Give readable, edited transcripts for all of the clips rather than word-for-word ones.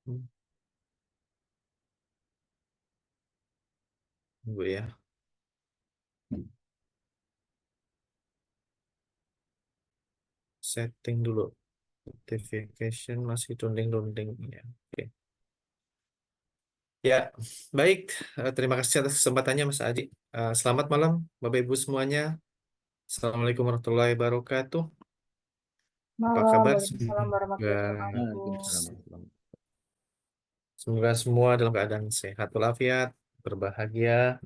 Tunggu ya, setting dulu. Notification masih dondeng-dondeng ya. Oke. Ya, baik. Terima kasih atas kesempatannya, Mas Adi. Selamat malam, Bapak Ibu semuanya. Assalamualaikum warahmatullahi wabarakatuh. Apa Malam, kabar? Waalaikumsalam warahmatullahi Waalaikumsalam wabarakatuh. warahmatullahi Semoga semua dalam keadaan sehat walafiat, berbahagia,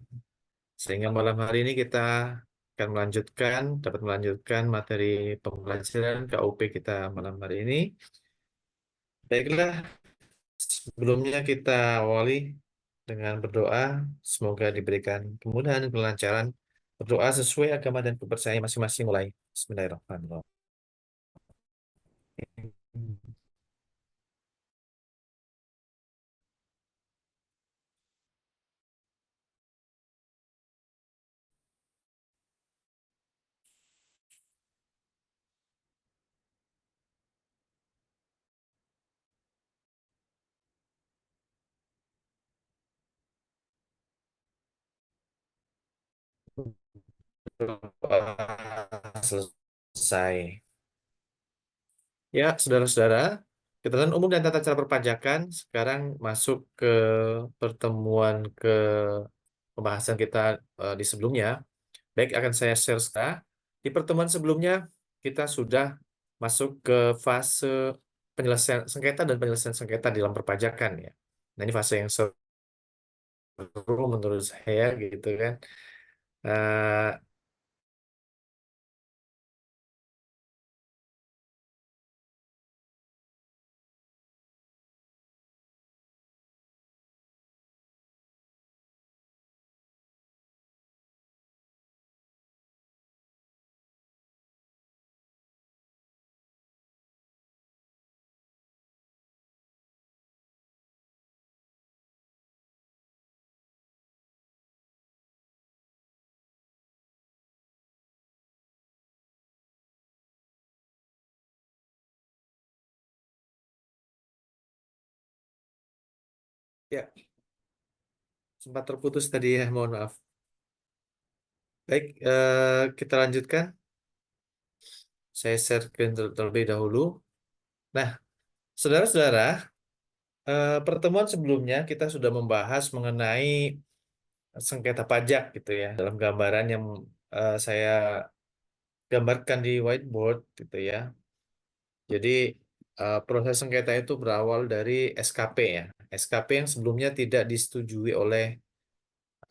sehingga malam hari ini kita akan dapat melanjutkan materi pembelajaran KUP kita malam hari ini. Baiklah, sebelumnya kita awali dengan berdoa, semoga diberikan kemudahan dan kelancaran. Berdoa sesuai agama dan kepercayaan masing-masing mulai. Bismillahirrahmanirrahim. Doa selesai. Ya, saudara-saudara, ketentuan umum dan tata cara perpajakan sekarang masuk ke pertemuan ke pembahasan kita di sebelumnya. Baik, akan saya share sekarang. Di pertemuan sebelumnya, kita sudah masuk ke fase penyelesaian sengketa dan penyelesaian sengketa dalam perpajakan ya. Nah, ini fase yang seru menurut saya gitu kan. Eh, ya, sempat terputus tadi ya, mohon maaf. Baik, kita lanjutkan. Saya share terlebih dahulu. Nah, saudara-saudara, pertemuan sebelumnya kita sudah membahas mengenai sengketa pajak gitu ya, dalam gambaran yang saya gambarkan di whiteboard gitu ya. Jadi proses sengketa itu berawal dari SKP ya. SKP yang sebelumnya tidak disetujui oleh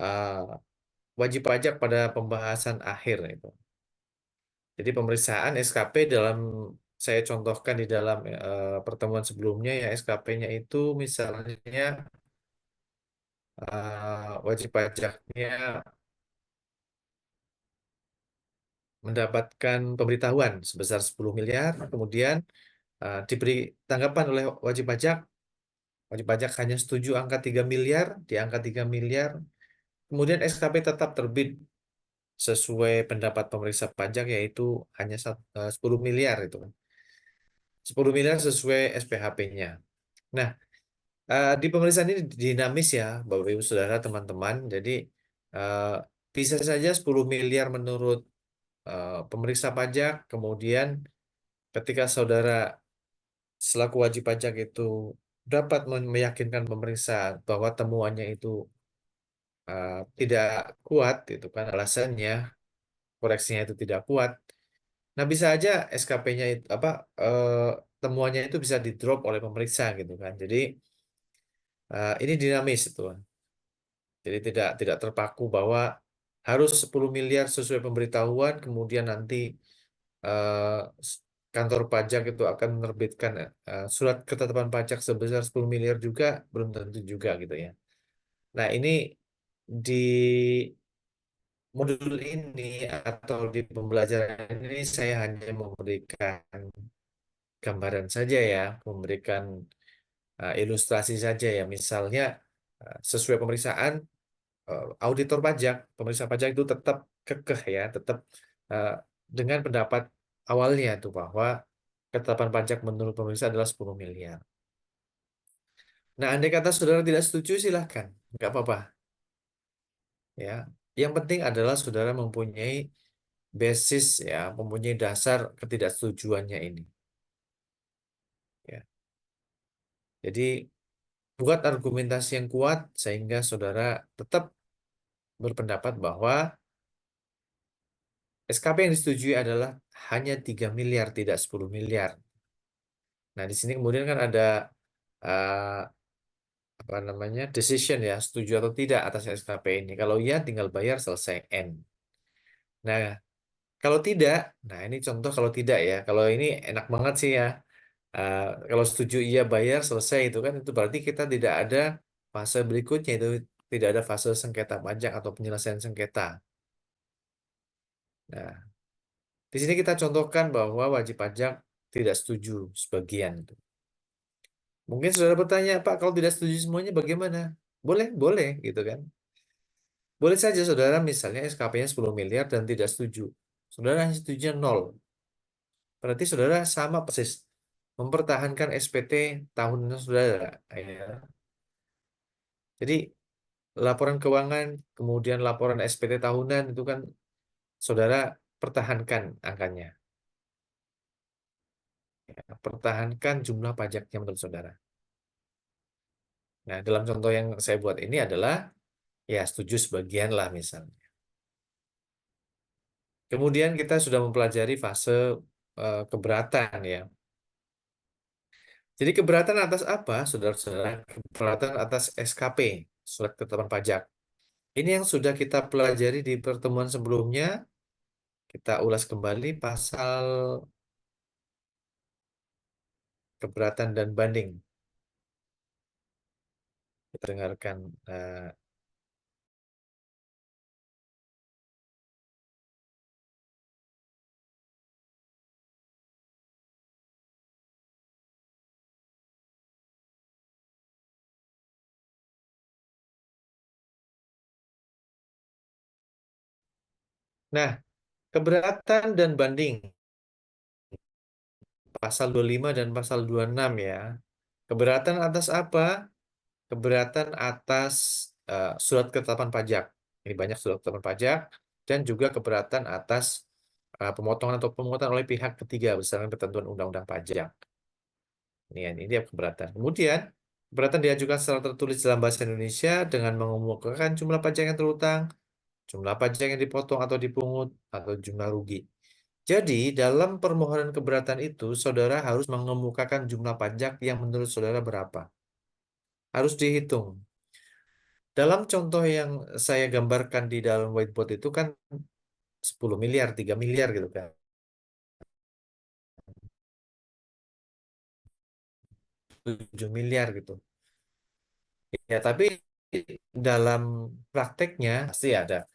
eh, wajib pajak pada pembahasan akhir itu. Jadi pemeriksaan SKP dalam saya contohkan di dalam pertemuan sebelumnya ya SKP-nya itu misalnya wajib pajaknya mendapatkan pemberitahuan sebesar 10 miliar, kemudian diberi tanggapan oleh wajib pajak hanya setuju angka 3 miliar, di angka 3 miliar, kemudian SKP tetap terbit sesuai pendapat pemeriksa pajak yaitu hanya 10 miliar itu kan. 10 miliar sesuai SPHP-nya. Nah, di pemeriksaan ini dinamis ya, Bapak Ibu Saudara, teman-teman. Jadi eh, bisa saja 10 miliar menurut pemeriksa pajak, kemudian ketika saudara selaku wajib pajak itu dapat meyakinkan pemeriksa bahwa temuannya itu tidak kuat, itu kan alasannya, koreksinya itu tidak kuat. Nah, bisa aja SKP-nya itu temuannya itu bisa di drop oleh pemeriksa gitu kan. Jadi ini dinamis itu. Jadi tidak terpaku bahwa harus 10 miliar sesuai pemberitahuan, kemudian nanti eh, kantor pajak itu akan menerbitkan surat ketetapan pajak sebesar 10 miliar juga, belum tentu juga gitu ya. Nah, ini di modul ini atau di pembelajaran ini saya hanya memberikan gambaran saja ya, memberikan ilustrasi saja ya. Misalnya sesuai pemeriksaan auditor pajak, pemeriksa pajak itu tetap kekeh ya, tetap eh, dengan pendapat awalnya itu bahwa ketetapan pajak menurut pemeriksa adalah 10 miliar. Nah, andai kata saudara tidak setuju, silahkan, nggak apa-apa. Ya, yang penting adalah saudara mempunyai basis, ya, mempunyai dasar ketidaksetujuannya ini. Ya, jadi buat argumentasi yang kuat sehingga saudara tetap berpendapat bahwa SKP yang disetujui adalah hanya 3 miliar, tidak 10 miliar. Nah, di sini kemudian kan ada eh, apa namanya decision, ya, setuju atau tidak atas SKP ini. Kalau iya, tinggal bayar, selesai, end. Nah, kalau tidak, nah ini contoh kalau tidak, ya. Kalau ini enak banget sih, ya. Eh, Kalau setuju iya, bayar, selesai, itu kan, itu berarti kita tidak ada fase berikutnya, itu tidak ada fase sengketa pajak atau penyelesaian sengketa. Nah, di sini kita contohkan bahwa wajib pajak tidak setuju sebagian. Mungkin saudara bertanya, Pak, kalau tidak setuju semuanya bagaimana? Boleh, boleh, gitu kan. Boleh saja saudara misalnya SKP-nya 10 miliar dan tidak setuju. Saudara hanya setuju nol. Berarti saudara sama persis mempertahankan SPT tahunan saudara. Ya. Jadi laporan keuangan, kemudian laporan SPT tahunan itu kan saudara pertahankan angkanya. Ya, pertahankan jumlah pajaknya menurut saudara. Nah, dalam contoh yang saya buat ini adalah ya setuju sebagian lah misalnya. Kemudian kita sudah mempelajari fase keberatan, ya. Jadi keberatan atas apa, saudara-saudara? Keberatan atas SKP, surat ketetapan pajak. Ini yang sudah kita pelajari di pertemuan sebelumnya. Kita ulas kembali pasal keberatan dan banding. Kita dengarkan. Nah, keberatan dan banding. Pasal 25 dan pasal 26, ya. Keberatan atas apa? Keberatan atas surat ketetapan pajak. Ini banyak surat ketetapan pajak dan juga keberatan atas pemotongan atau pemungutan oleh pihak ketiga berdasarkan ketentuan undang-undang pajak. Ini dia keberatan. Kemudian keberatan diajukan secara tertulis dalam bahasa Indonesia dengan mengemukakan jumlah pajak yang terutang, jumlah pajak yang dipotong atau dipungut, atau jumlah rugi. Jadi dalam permohonan keberatan itu saudara harus mengemukakan jumlah pajak yang menurut saudara berapa. Harus dihitung. Dalam contoh yang saya gambarkan di dalam whiteboard itu kan 10 miliar, 3 miliar gitu kan. 7 miliar gitu. Ya, tapi dalam prakteknya pasti ada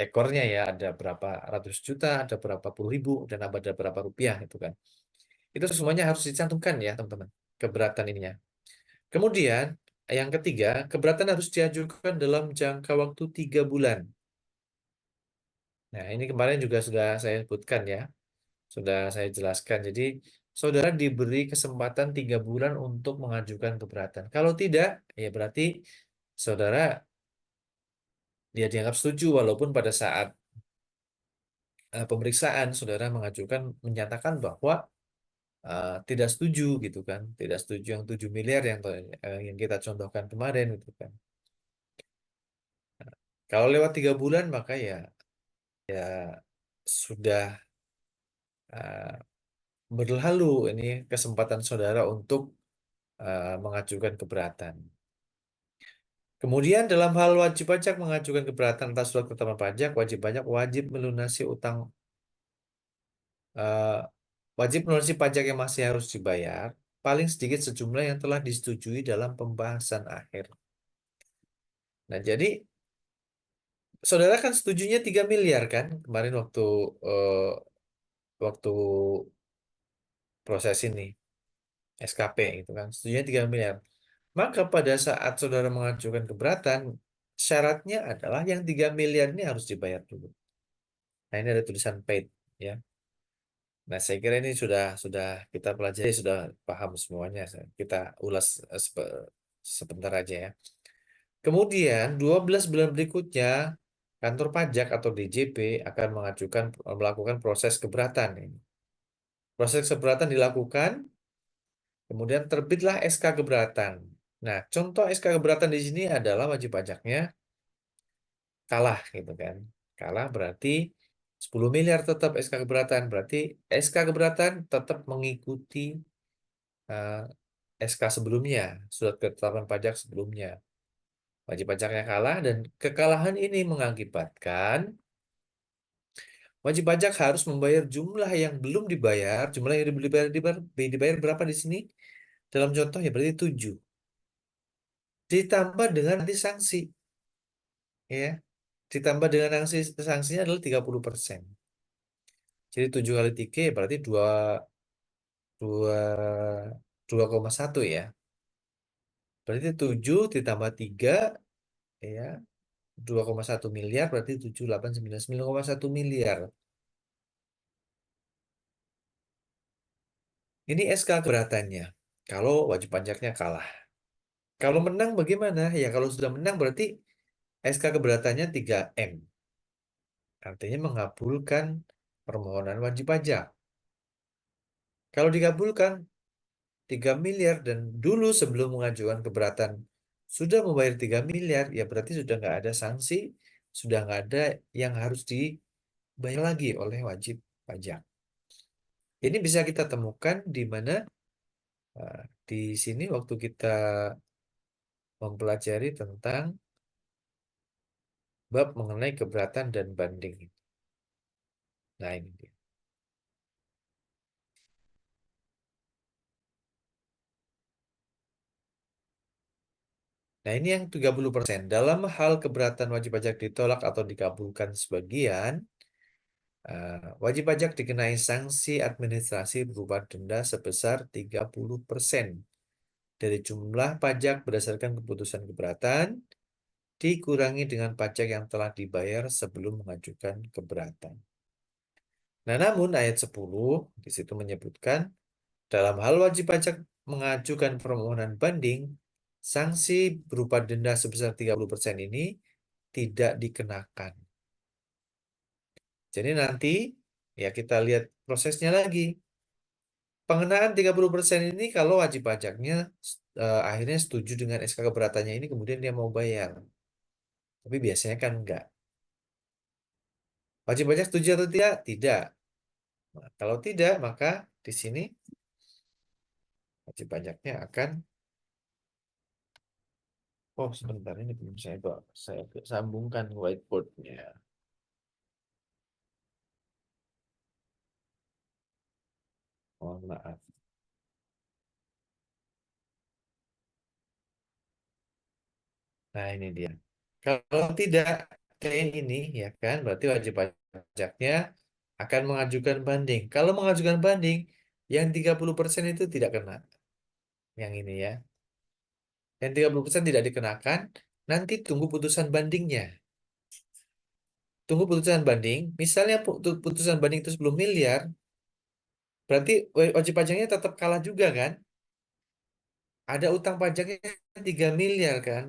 ekornya, ya, ada berapa ratus juta, ada berapa puluh ribu, dan ada berapa rupiah itu kan. Itu semuanya harus dicantumkan, ya, teman-teman. Keberatan ininya. Kemudian yang ketiga, keberatan harus diajukan dalam jangka waktu 3 bulan. Nah, ini kemarin juga sudah saya sebutkan, ya. Sudah saya jelaskan. Jadi, saudara diberi kesempatan 3 bulan untuk mengajukan keberatan. Kalau tidak, ya berarti saudara dia dianggap setuju, walaupun pada saat pemeriksaan saudara mengajukan menyatakan bahwa tidak setuju gitu kan, tidak setuju yang 7 miliar yang kita contohkan kemarin gitu kan. Kalau lewat 3 bulan maka sudah eh, berlalu ini kesempatan saudara untuk mengajukan keberatan. Kemudian dalam hal wajib pajak mengajukan keberatan atas surat ketetapan pajak, wajib pajak wajib utang eh, wajib melunasi pajak yang masih harus dibayar paling sedikit sejumlah yang telah disetujui dalam pembahasan akhir. Nah, jadi saudara kan setujunya 3 miliar kan kemarin eh, waktu proses ini SKP itu kan setujunya 3 miliar. Maka pada saat saudara mengajukan keberatan, syaratnya adalah yang 3 miliar ini harus dibayar dulu. Nah, ini ada tulisan paid, ya. Nah, saya kira ini sudah kita pelajari, sudah paham semuanya. Kita ulas Sebentar aja ya. Kemudian 12 bulan berikutnya kantor pajak atau DJP akan melakukan proses keberatan ini. Proses keberatan dilakukan, kemudian terbitlah SK keberatan. Nah, contoh SK keberatan di sini adalah wajib pajaknya kalah gitu kan. Kalah berarti 10 miliar tetap SK keberatan. Berarti SK keberatan tetap mengikuti eh, SK sebelumnya, surat ketetapan pajak sebelumnya. Wajib pajaknya kalah dan kekalahan ini mengakibatkan wajib pajak harus membayar jumlah yang belum dibayar, jumlah yang dibayar berapa di sini? Dalam contoh ya berarti 7. Ditambah dengan nanti sanksi, ya. Ditambah dengan sanksinya adalah 30%. Jadi 7 kali 3 ya berarti 2,1 ya. Berarti 7 ditambah 3 ya 2,1 miliar berarti 7, 8, 9, 9,1 miliar. Ini SK keberatannya. Kalau wajib pajaknya kalah. Kalau menang bagaimana? Ya kalau sudah menang berarti SK keberatannya 3M. Artinya mengabulkan permohonan wajib pajak. Kalau dikabulkan 3 miliar dan dulu sebelum mengajukan keberatan sudah membayar 3 miliar, ya berarti sudah nggak ada sanksi, sudah nggak ada yang harus dibayar lagi oleh wajib pajak. Ini bisa kita temukan di mana di sini waktu kita mempelajari tentang bab mengenai keberatan dan banding. Nah, ini dia. Nah, ini yang 30%. Dalam hal keberatan wajib pajak ditolak atau dikabulkan sebagian, wajib pajak dikenai sanksi administrasi berupa denda sebesar 30% dari jumlah pajak berdasarkan keputusan keberatan, dikurangi dengan pajak yang telah dibayar sebelum mengajukan keberatan. Nah, namun ayat 10 di situ menyebutkan dalam hal wajib pajak mengajukan permohonan banding, sanksi berupa denda sebesar 30% ini tidak dikenakan. Jadi nanti ya kita lihat prosesnya lagi. Pengenaan 30% ini kalau wajib pajaknya akhirnya setuju dengan SK keberatannya ini kemudian dia mau bayar. Tapi biasanya kan enggak. Wajib pajak setuju atau tidak? Tidak. Nah, kalau tidak maka di sini wajib pajaknya akan oh sebentar ini belum saya sambungkan whiteboardnya. Mohon maaf. Nah, ini dia. Kalau tidak kayak ini, ya kan, berarti wajib pajaknya akan mengajukan banding. Kalau mengajukan banding, yang 30% itu tidak kena. Yang ini ya. Yang 30% tidak dikenakan, nanti tunggu putusan bandingnya. Tunggu putusan banding, misalnya putusan banding itu 10 miliar, berarti wajib pajaknya tetap kalah juga kan? Ada utang pajaknya 3 miliar kan?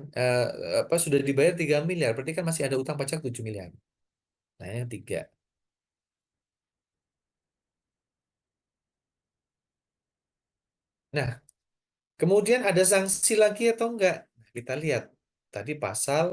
Apa sudah dibayar 3 miliar, berarti kan masih ada utang pajak 7 miliar. Nah, yang tiga. Nah, kemudian ada sanksi lagi atau enggak? Kita lihat. Tadi pasal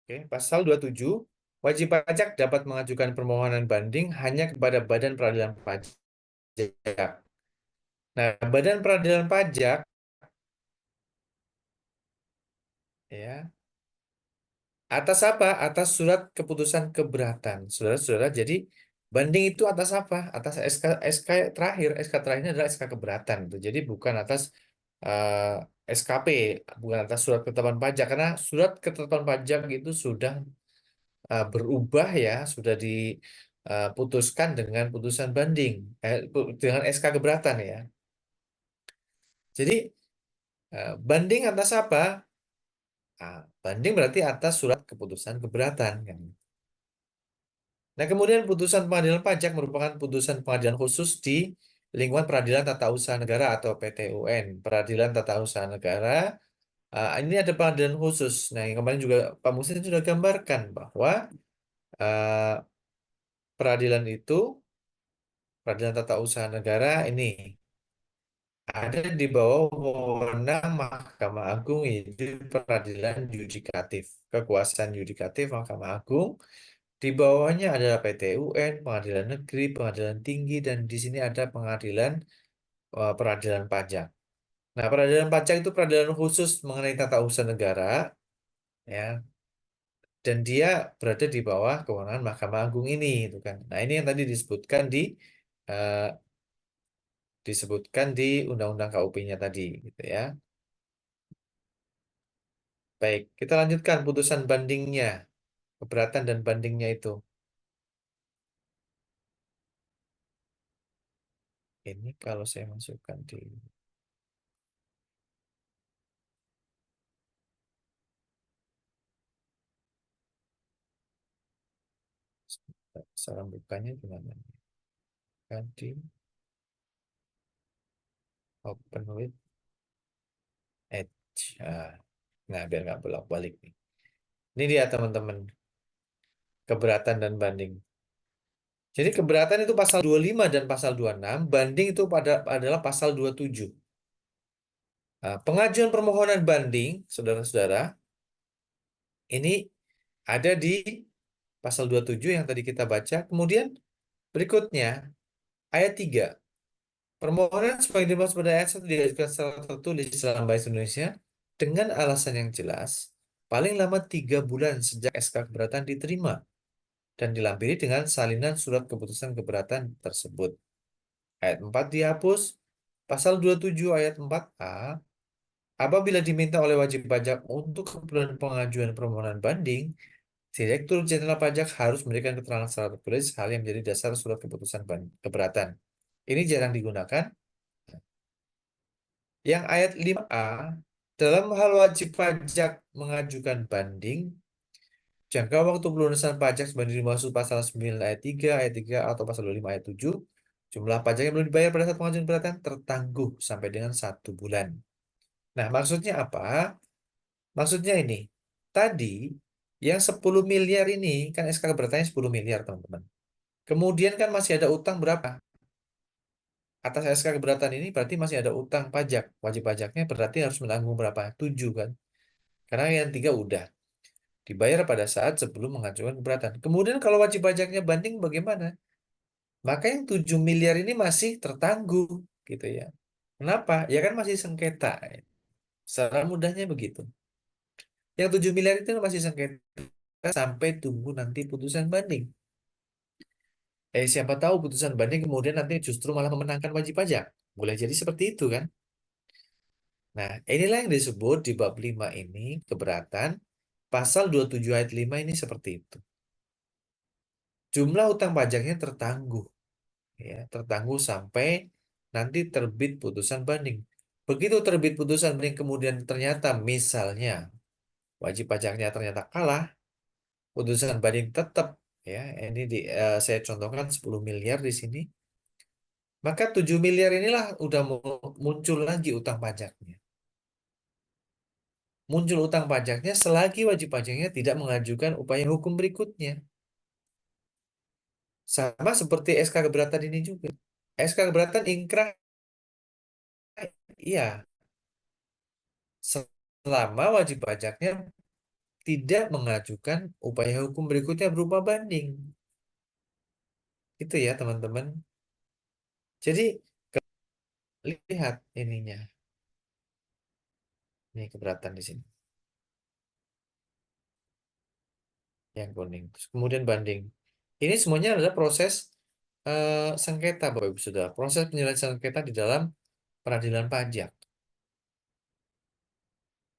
Oke, pasal 27, wajib pajak dapat mengajukan permohonan banding hanya kepada Badan Peradilan Pajak. Nah, Badan Peradilan Pajak ya, atas apa? Atas surat keputusan keberatan. Saudara-saudara, jadi banding itu atas apa? Atas SK terakhir. SK terakhirnya adalah SK keberatan. Gitu. Jadi bukan atas SKP, bukan atas surat ketetapan pajak. Karena surat ketetapan pajak itu sudah berubah ya, sudah diputuskan dengan putusan banding, dengan SK keberatan ya. Jadi banding atas apa? Banding berarti atas surat keputusan keberatan kan. Nah, kemudian putusan pengadilan pajak merupakan putusan pengadilan khusus di lingkungan Peradilan Tata Usaha Negara atau PTUN. Peradilan Tata Usaha Negara, ini ada pengadilan khusus. Nah, yang kemarin juga Pak Musin sudah gambarkan bahwa eh, peradilan itu, Peradilan Tata Usaha Negara ini ada di bawah wewenang Mahkamah Agung, yaitu peradilan yudikatif. Kekuasaan yudikatif Mahkamah Agung. Di bawahnya adalah PT UN, Pengadilan Negeri, Pengadilan Tinggi, dan di sini ada Pengadilan Peradilan Pajak. Nah, Peradilan Pajak itu peradilan khusus mengenai tata usaha negara, ya, dan dia berada di bawah kewenangan Mahkamah Agung ini, itu kan. Nah, ini yang tadi eh, disebutkan di Undang-Undang KUP-nya tadi, gitu ya. Baik, kita lanjutkan putusan bandingnya, keberatan dan bandingnya itu. Ini kalau saya masukkan di cara bukanya gimana? Kan di open with Edge. Nah, biar nggak bolak-balik nih. Ini dia teman-teman, keberatan dan banding. Jadi keberatan itu pasal 25 dan pasal 26, banding itu adalah pasal 27. Nah, pengajuan permohonan banding, saudara-saudara, ini ada di pasal 27 yang tadi kita baca. Kemudian berikutnya, ayat 3. Permohonan sebagai dimaksud pada ayat 1 diajukan secara tertulis dalam Bahasa Indonesia dengan alasan yang jelas, paling lama 3 bulan sejak SK keberatan diterima dan dilampiri dengan salinan surat keputusan keberatan tersebut. Ayat 4 dihapus. Pasal 27 ayat 4A, apabila diminta oleh wajib pajak untuk keperluan pengajuan permohonan banding, Direktur Jenderal Pajak harus memberikan keterangan secara tertulis hal yang menjadi dasar surat keputusan keberatan. Ini jarang digunakan. Yang ayat 5A, dalam hal wajib pajak mengajukan banding, jangka waktu pelunasan pajak sebagaimana dimaksud pasal 9 ayat 3 atau pasal 25 ayat 7, jumlah pajak yang belum dibayar pada saat pengajuan keberatan tertangguh sampai dengan 1 bulan. Nah, maksudnya apa? Maksudnya ini, tadi yang 10 miliar ini, kan SK keberatannya 10 miliar, teman-teman. Kemudian kan masih ada utang berapa? Atas SK keberatan ini berarti masih ada utang pajak. Wajib pajaknya berarti harus menanggung berapa? 7 kan? Karena yang 3 udah dibayar pada saat sebelum mengajukan keberatan. Kemudian kalau wajib pajaknya banding bagaimana? Maka yang 7 miliar ini masih tertangguh gitu ya. Kenapa? Ya kan masih sengketa. Secara mudahnya begitu. Yang 7 miliar itu masih sengketa sampai tunggu nanti putusan banding. Siapa tahu putusan banding kemudian nanti justru malah memenangkan wajib pajak. Boleh jadi seperti itu kan? Nah, inilah yang disebut di bab 5 ini keberatan. Pasal 27 ayat 5 ini seperti itu. Jumlah utang pajaknya tertangguh, ya, tertangguh sampai nanti terbit putusan banding. Begitu terbit putusan banding kemudian ternyata misalnya wajib pajaknya ternyata kalah, putusan banding tetap, ya, ini saya contohkan 10 miliar di sini. Maka 7 miliar inilah udah muncul lagi utang pajaknya. Muncul utang pajaknya selagi wajib pajaknya tidak mengajukan upaya hukum berikutnya. Sama seperti SK keberatan ini juga. SK keberatan ingkrah, iya, selama wajib pajaknya tidak mengajukan upaya hukum berikutnya berupa banding. Itu ya teman-teman. Jadi lihat ininya, ini keberatan di sini, yang kuning. Terus kemudian banding. Ini semuanya adalah proses sengketa, Bapak Ibu Saudara. Proses penyelesaian sengketa di dalam peradilan pajak.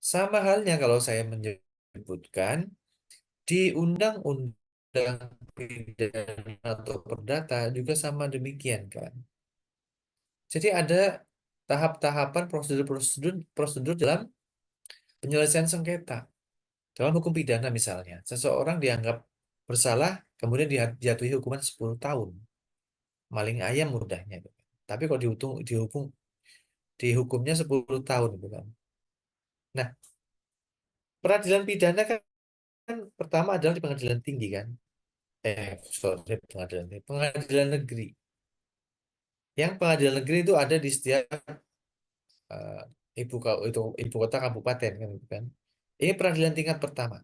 Sama halnya kalau saya menyebutkan di undang-undang pidana atau perdata juga sama demikian kan. Jadi ada tahap-tahapan prosedur dalam penyelesaian sengketa. Dalam hukum pidana misalnya, seseorang dianggap bersalah, kemudian dijatuhi hukuman 10 tahun. Maling ayam mudahnya. Tapi kalau dihukumnya 10 tahun. Gitu kan. Nah, peradilan pidana kan pertama adalah di pengadilan tinggi kan. Sorry, pengadilan negeri. Yang pengadilan negeri itu ada di setiap eh, ibu kota kabupaten kan, gitu kan. Ini peradilan tingkat pertama.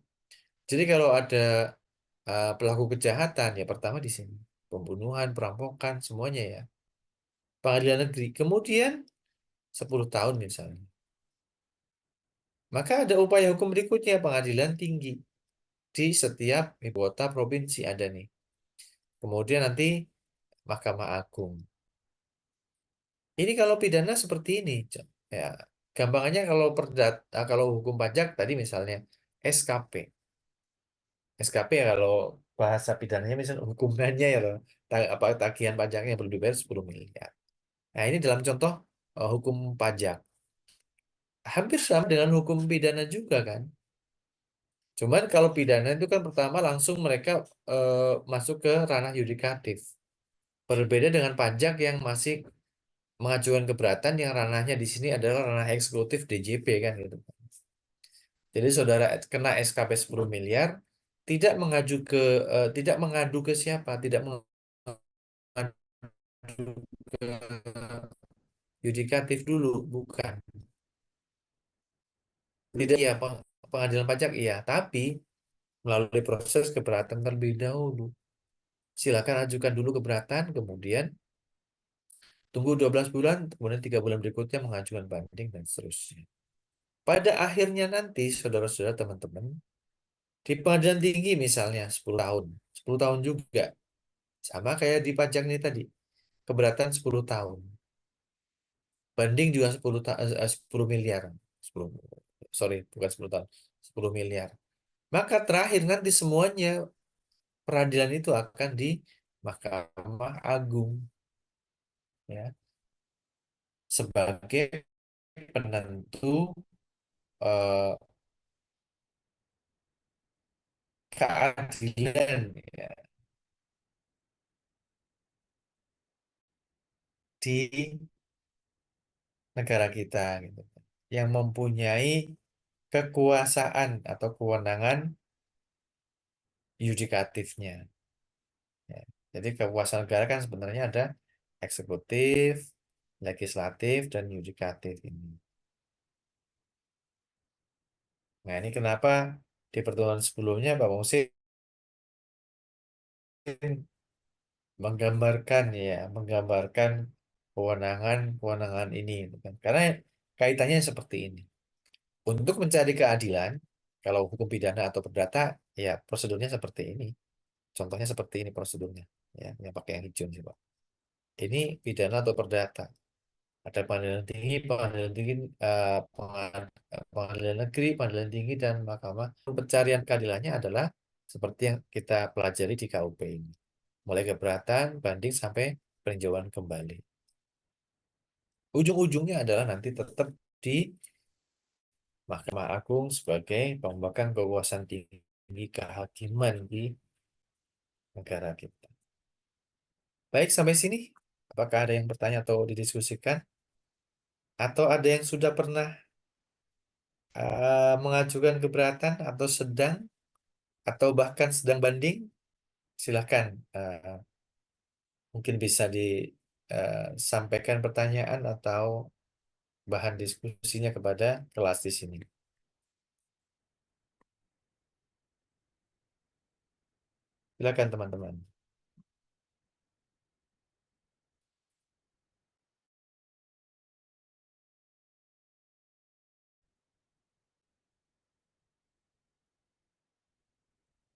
Jadi kalau ada pelaku kejahatan ya pertama di sini, pembunuhan, perampokan, semuanya ya. Pengadilan negeri. Kemudian 10 tahun misalnya. Maka ada upaya hukum berikutnya pengadilan tinggi di setiap ibu kota provinsi ada nih. Kemudian nanti Mahkamah Agung. Ini kalau pidana seperti ini, ya, gampangannya kalau hukum pajak tadi misalnya SKP. SKP ya kalau bahasa pidananya misalnya hukumannya ya loh, apa tagihan pajaknya yang perlu dibayar 10 miliar. Nah, ini dalam contoh hukum pajak. Hampir sama dengan hukum pidana juga kan. Cuman kalau pidana itu kan pertama langsung mereka masuk ke ranah yudikatif. Berbeda dengan pajak yang masih mengajukan keberatan yang ranahnya di sini adalah ranah eksekutif DJP kan gitu. Jadi saudara kena SKP 10 miliar tidak tidak mengadu ke siapa, tidak mengadu ke yudikatif dulu, bukan. Tidak ya pengadilan pajak iya, tapi melalui proses keberatan terlebih dahulu. Silakan ajukan dulu keberatan, kemudian tunggu 12 bulan, kemudian 3 bulan berikutnya mengajukan banding dan seterusnya. Pada akhirnya nanti, saudara-saudara teman-teman, di pengadilan tinggi misalnya 10 tahun, 10 tahun juga. Sama kayak di pajak ini tadi, keberatan 10 tahun. Banding juga 10 miliar. 10, sorry, bukan 10 tahun, 10 miliar. Maka terakhir nanti semuanya peradilan itu akan di Mahkamah Agung ya sebagai penentu eh, keadilan ya, di negara kita gitu, yang mempunyai kekuasaan atau kewenangan yudikatifnya. Ya. Jadi kekuasaan negara kan sebenarnya ada eksekutif, legislatif, dan yudikatif ini. Nah ini kenapa di pertemuan sebelumnya Pak Musi menggambarkan kewenangan ini gitu kan. Karena kaitannya seperti ini. Untuk mencari keadilan, kalau hukum pidana atau perdata, ya prosedurnya seperti ini. Contohnya seperti ini prosedurnya, ya, yang pakai yang hijau sih Pak. Ini pidana atau perdata. Ada pengadilan tinggi, pengadilan negeri, pengadilan tinggi, dan mahkamah. Pencarian keadilannya adalah seperti yang kita pelajari di KUP ini. Mulai keberatan, banding, sampai peninjauan kembali. Ujung-ujungnya adalah nanti tetap di Mahkamah Agung sebagai pemegang kekuasaan tinggi kehakiman di negara kita. Baik, sampai sini. Apakah ada yang bertanya atau didiskusikan? Atau ada yang sudah pernah mengajukan keberatan atau sedang atau bahkan sedang banding? Silahkan. Mungkin bisa disampaikan pertanyaan atau bahan diskusinya kepada kelas di sini. Silakan teman-teman.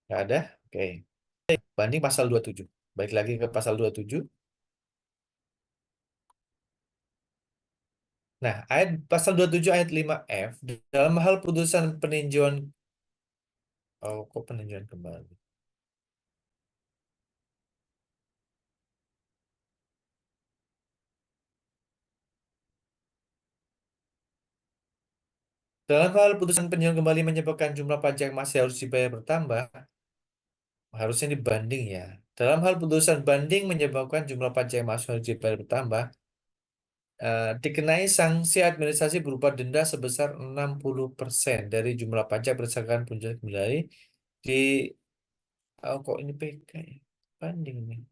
Nggak ada? Oke. Banding pasal 27. Baik lagi ke pasal 27. Nah, pasal 27 ayat 5F dalam hal putusan peninjauan kok peninjauan kembali. Dalam hal putusan peninjauan kembali menyebabkan jumlah pajak yang masih harus dibayar bertambah, harusnya dibanding ya. Dalam hal putusan banding menyebabkan jumlah pajak yang masih harus dibayar bertambah, dikenai sanksi administrasi berupa denda sebesar 60% dari jumlah pajak berdasarkan punca kembali di kok ini PK ya? Banding nih.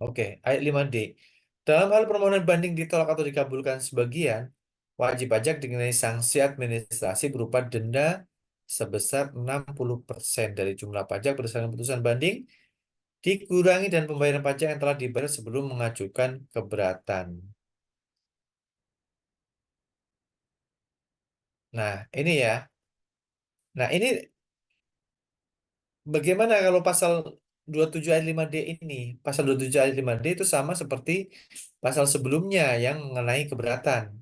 Oke, ayat 5D. Dalam hal permohonan banding ditolak atau dikabulkan sebagian, wajib pajak dikenai sanksi administrasi berupa denda sebesar 60% dari jumlah pajak berdasarkan putusan banding dikurangi dan pembayaran pajak yang telah dibayar sebelum mengajukan keberatan. Nah, ini ya. Nah, ini bagaimana kalau pasal 27 ayat 5D ini? Pasal 27 ayat 5D itu sama seperti pasal sebelumnya yang mengenai keberatan.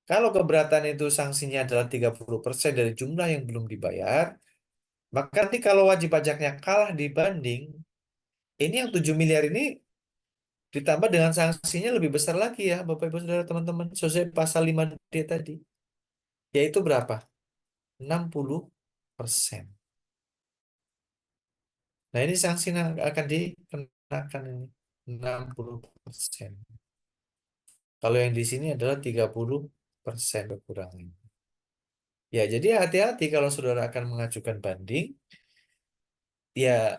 Kalau keberatan itu sanksinya adalah 30% dari jumlah yang belum dibayar, maka nanti kalau wajib pajaknya kalah dibanding, ini yang 7 miliar ini ditambah dengan sanksinya lebih besar lagi ya, Bapak Ibu Saudara teman-teman, sesuai pasal 5D tadi. Yaitu berapa? 60%. Nah, ini sanksi yang akan dikenakan ini 60%. Kalau yang di sini adalah 30% kekurangan. Ya, jadi hati-hati kalau saudara akan mengajukan banding, ya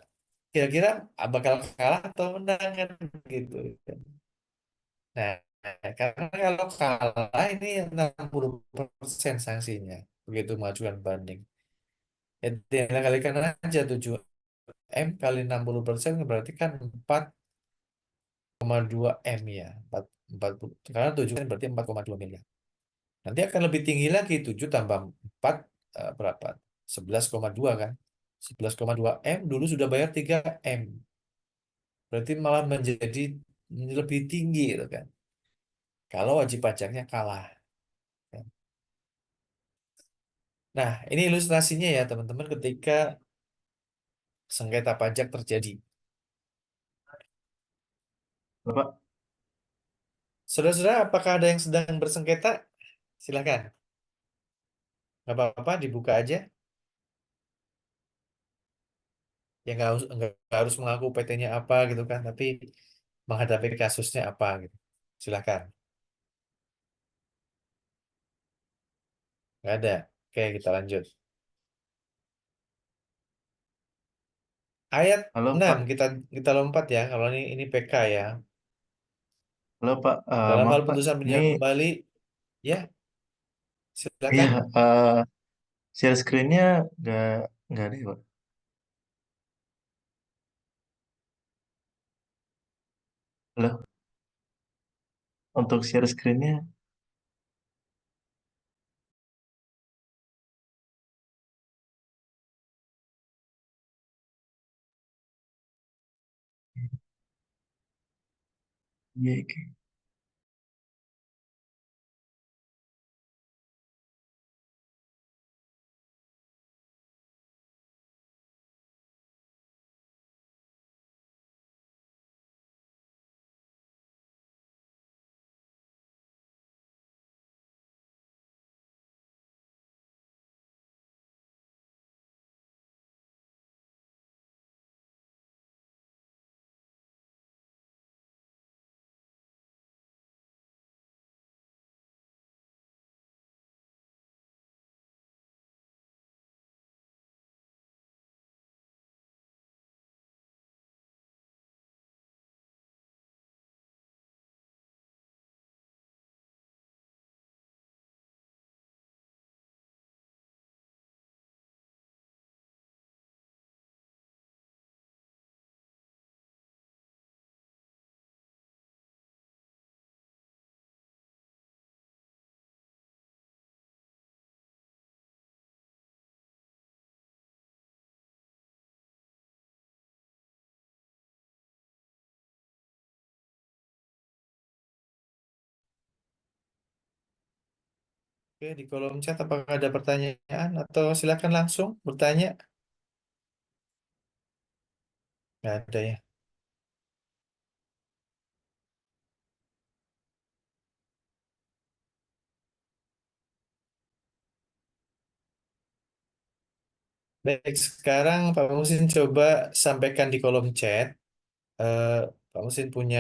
kira-kira bakal kalah atau menang kan gitu kan. Nah, karena kalau kalah ini 60% sanksinya begitu mengajukan banding. Ya, tinggal kalikan aja 7 M kali 60% berarti kan 4,2 M ya. 40, karena 7 kan berarti 4,2 miliar. Nanti akan lebih tinggi lagi 7 tambah 4 berapa? 11,2 kan. 11,2 M dulu sudah bayar 3 M. Berarti malah menjadi lebih tinggi gitu kan. Kalau wajib pajaknya kalah. Kan. Nah, ini ilustrasinya ya teman-teman ketika sengketa pajak terjadi. Bapak, Saudara-saudara, apakah ada yang sedang bersengketa? Silakan. Nggak apa-apa, dibuka aja. Ya nggak harus mengaku PT-nya apa gitu kan, tapi menghadapi kasusnya apa gitu. Silakan. Nggak ada. Oke, kita lanjut. Ayat halo 6 Pak, kita kita lompat ya. Kalau ini PK ya. halo Pak, Dalam maaf hal Pak, putusan ini peninjauan kembali, ya iya silakan. share screen-nya nggak nggak ada ya Pak. Halo, untuk share screen-nya iya, oke. Oke, di kolom chat apakah ada pertanyaan atau silakan langsung bertanya? Nggak ada ya. Baik, sekarang Pak Musin coba sampaikan di kolom chat. eh, Pak Musin punya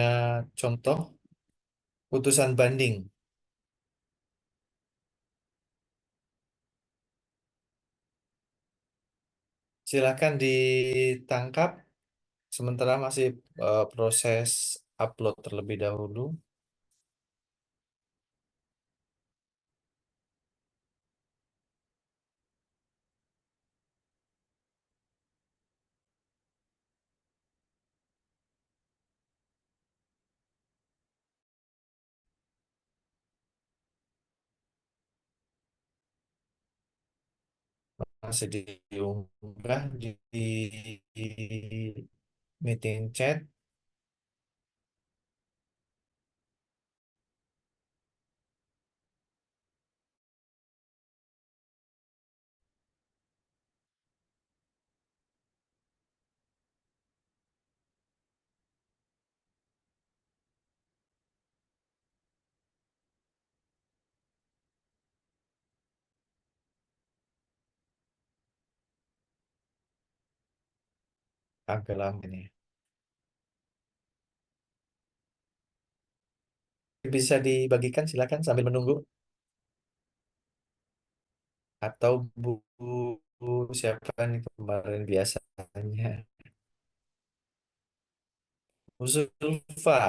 contoh putusan banding. Silakan ditangkap sementara masih proses upload terlebih dahulu. Masih diunggah di meeting chat. Agak lama ini. Bisa dibagikan silakan sambil menunggu. Atau Bu siapa nih kemarin biasanya? Bu Zulfa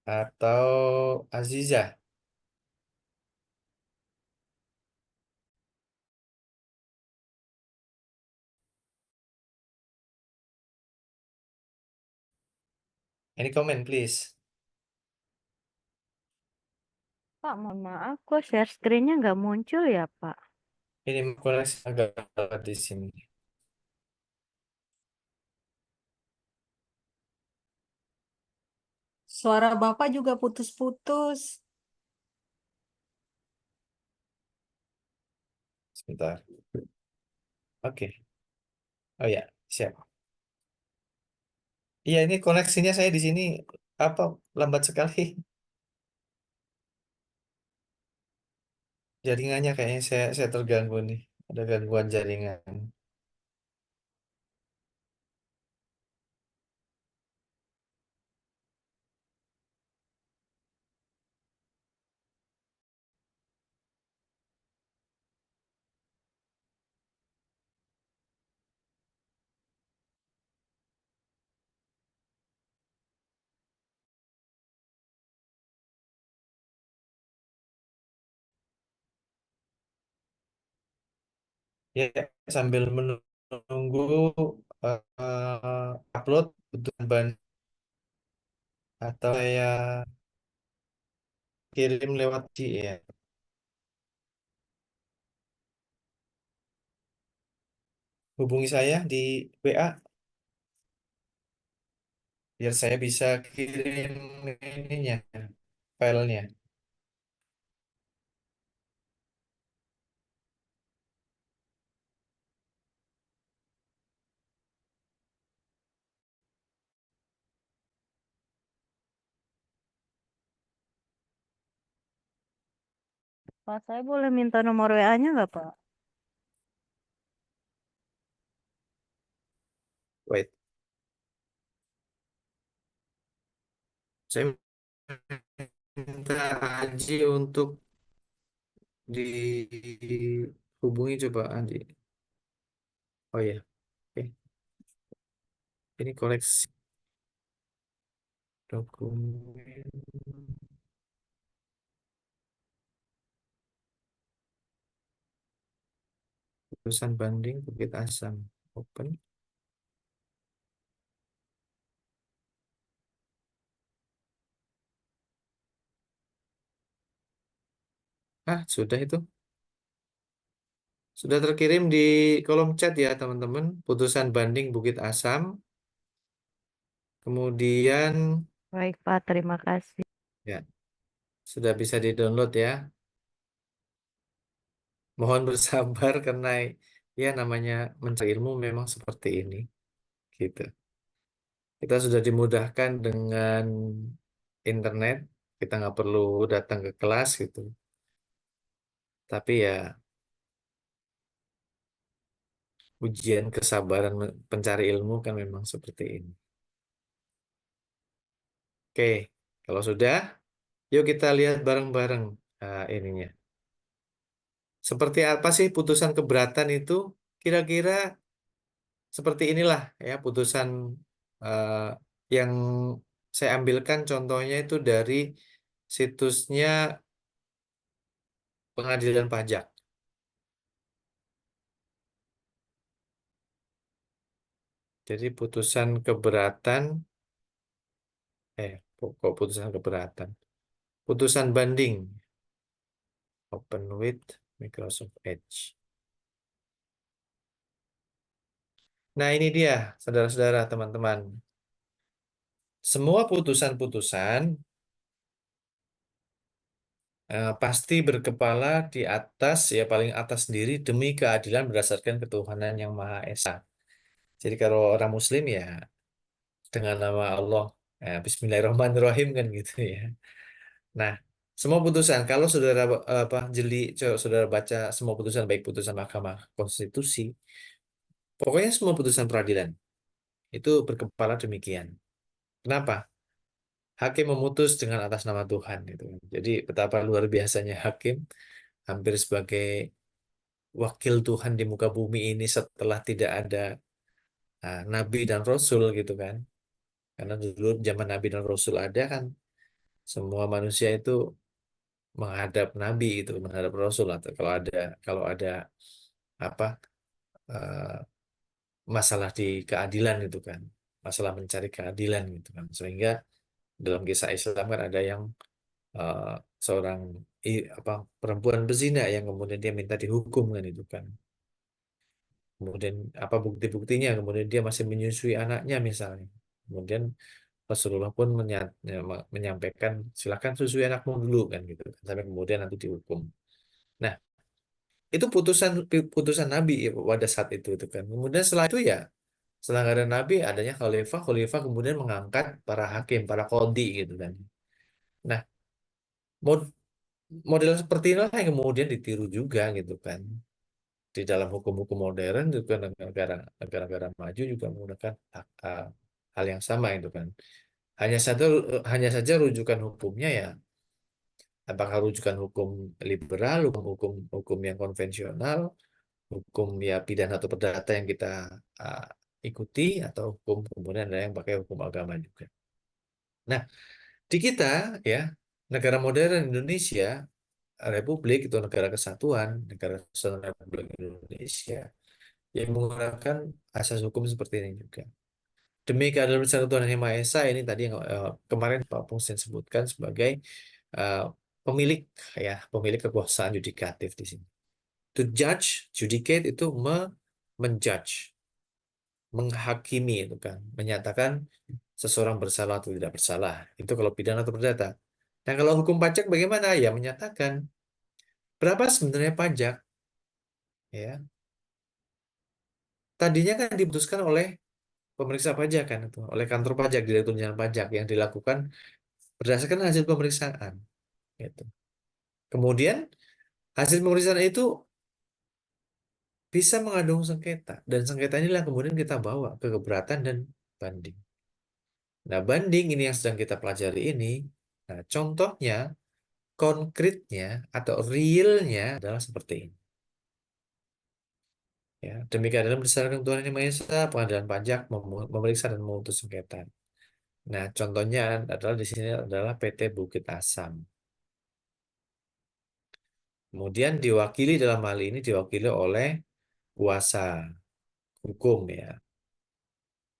atau Aziza. Any comment please? Pak, mohon maaf, kok share screen-nya nggak muncul ya, Pak? Ini koneksi agak di sini. Suara Bapak juga putus-putus. Sebentar. Oke. Oh ya, siap. Iya, ini koneksinya saya di sini apa lambat sekali. Jaringannya kayaknya saya terganggu nih. Ada gangguan jaringan. Ya, sambil menunggu upload kebutuhan ban atau saya kirim lewat ya. Hubungi saya di WA biar saya bisa kirim ininya, filenya. Pak, saya boleh minta nomor WA-nya nggak, Pak? Wait, saya minta Aji untuk dihubungi coba Aji. Oh ya, oke. Ini koleksi dokumen putusan banding Bukit Asam. Open. Ah, sudah itu. Sudah terkirim di kolom chat ya, teman-teman. Putusan banding Bukit Asam. Kemudian Baik, Pak, terima kasih. ya, Sudah bisa di-download ya. Mohon bersabar karena ya namanya mencari ilmu memang seperti ini, gitu. Kita sudah dimudahkan dengan internet, kita nggak perlu datang ke kelas gitu. Tapi ya ujian kesabaran pencari ilmu kan memang seperti ini. Oke, kalau sudah, yuk kita lihat bareng-bareng ininya. Seperti apa sih putusan keberatan itu? Kira-kira seperti inilah ya putusan eh, yang saya ambilkan contohnya itu dari situsnya Pengadilan Pajak. Jadi putusan keberatan, kok putusan keberatan? Putusan banding, open with Microsoft Edge. Nah ini dia, saudara-saudara, teman-teman. Semua putusan-putusan pasti berkepala di atas, ya paling atas sendiri demi keadilan berdasarkan ketuhanan yang Maha Esa. Jadi kalau orang Muslim ya dengan nama Allah, Bismillahirrahmanirrahim kan gitu ya. Nah, semua putusan kalau saudara saudara baca semua putusan baik putusan Mahkamah Konstitusi, pokoknya semua putusan peradilan itu berkepala demikian. Kenapa? Hakim memutus dengan atas nama Tuhan gitu. Jadi betapa luar biasanya hakim hampir sebagai wakil Tuhan di muka bumi ini setelah tidak ada nabi dan rasul gitu kan. Karena dulu zaman nabi dan rasul ada kan semua manusia itu menghadap nabi itu, menghadap rasul atau kalau ada apa eh, masalah di keadilan itu kan. Masalah mencari keadilan gitu kan. Sehingga dalam kisah Islam kan ada yang eh, seorang perempuan berzina yang kemudian dia minta dihukum kan itu kan. Kemudian apa bukti-buktinya? Kemudian dia masih menyusui anaknya misalnya. Kemudian Rasulullah pun menyampaikan silakan susui anakmu dulu kan gitu kan. Sampai kemudian nanti dihukum. Nah, itu putusan putusan Nabi ya, pada saat itu kan. Kemudian setelah itu ya setelah nggak ada Nabi adanya khalifah kemudian mengangkat para hakim, para qadhi gitu kan. Nah, mod- model seperti inilah yang kemudian ditiru juga gitu kan. Di dalam hukum-hukum modern juga negara-negara maju juga menggunakan hal yang sama itu kan. Hanya saja rujukan hukumnya ya apakah rujukan hukum liberal, hukum yang konvensional, hukum ya pidana atau perdata yang kita uh, ikuti atau hukum kemudian ada yang pakai hukum agama juga. Nah, di kita ya negara modern Indonesia Republik itu negara kesatuan, negara kesatuan Republik Indonesia yang menggunakan asas hukum seperti ini juga. Demi keadilan bersama Tuhan Yang Maha Esa ini tadi yang kemarin Pak Pungsen sebutkan sebagai eh, pemilik pemilik kekuasaan yudikatif di sini. To judge, judicate itu menjudge, menghakimi itu kan, menyatakan seseorang bersalah atau tidak bersalah. Itu kalau pidana atau perdata. Nah, kalau hukum pajak bagaimana? Ya menyatakan berapa sebenarnya pajak ya. Tadinya kan diputuskan oleh pemeriksa pajak kan itu, oleh kantor pajak, Direktur Jenderal Pajak yang dilakukan berdasarkan hasil pemeriksaan gitu. Kemudian hasil pemeriksaan itu bisa mengandung sengketa dan sengketa inilah kemudian kita bawa ke keberatan dan banding. Nah, banding ini yang sedang kita pelajari ini, nah contohnya konkretnya atau realnya adalah seperti ini. Ya, demikian dalam berdasarkan Tuhan Yang Maha Esa, pengadilan pajak memeriksa dan memutus sengketa. Nah, contohnya adalah di sini adalah PT Bukit Asam. Kemudian dalam hal ini diwakili oleh kuasa hukum ya,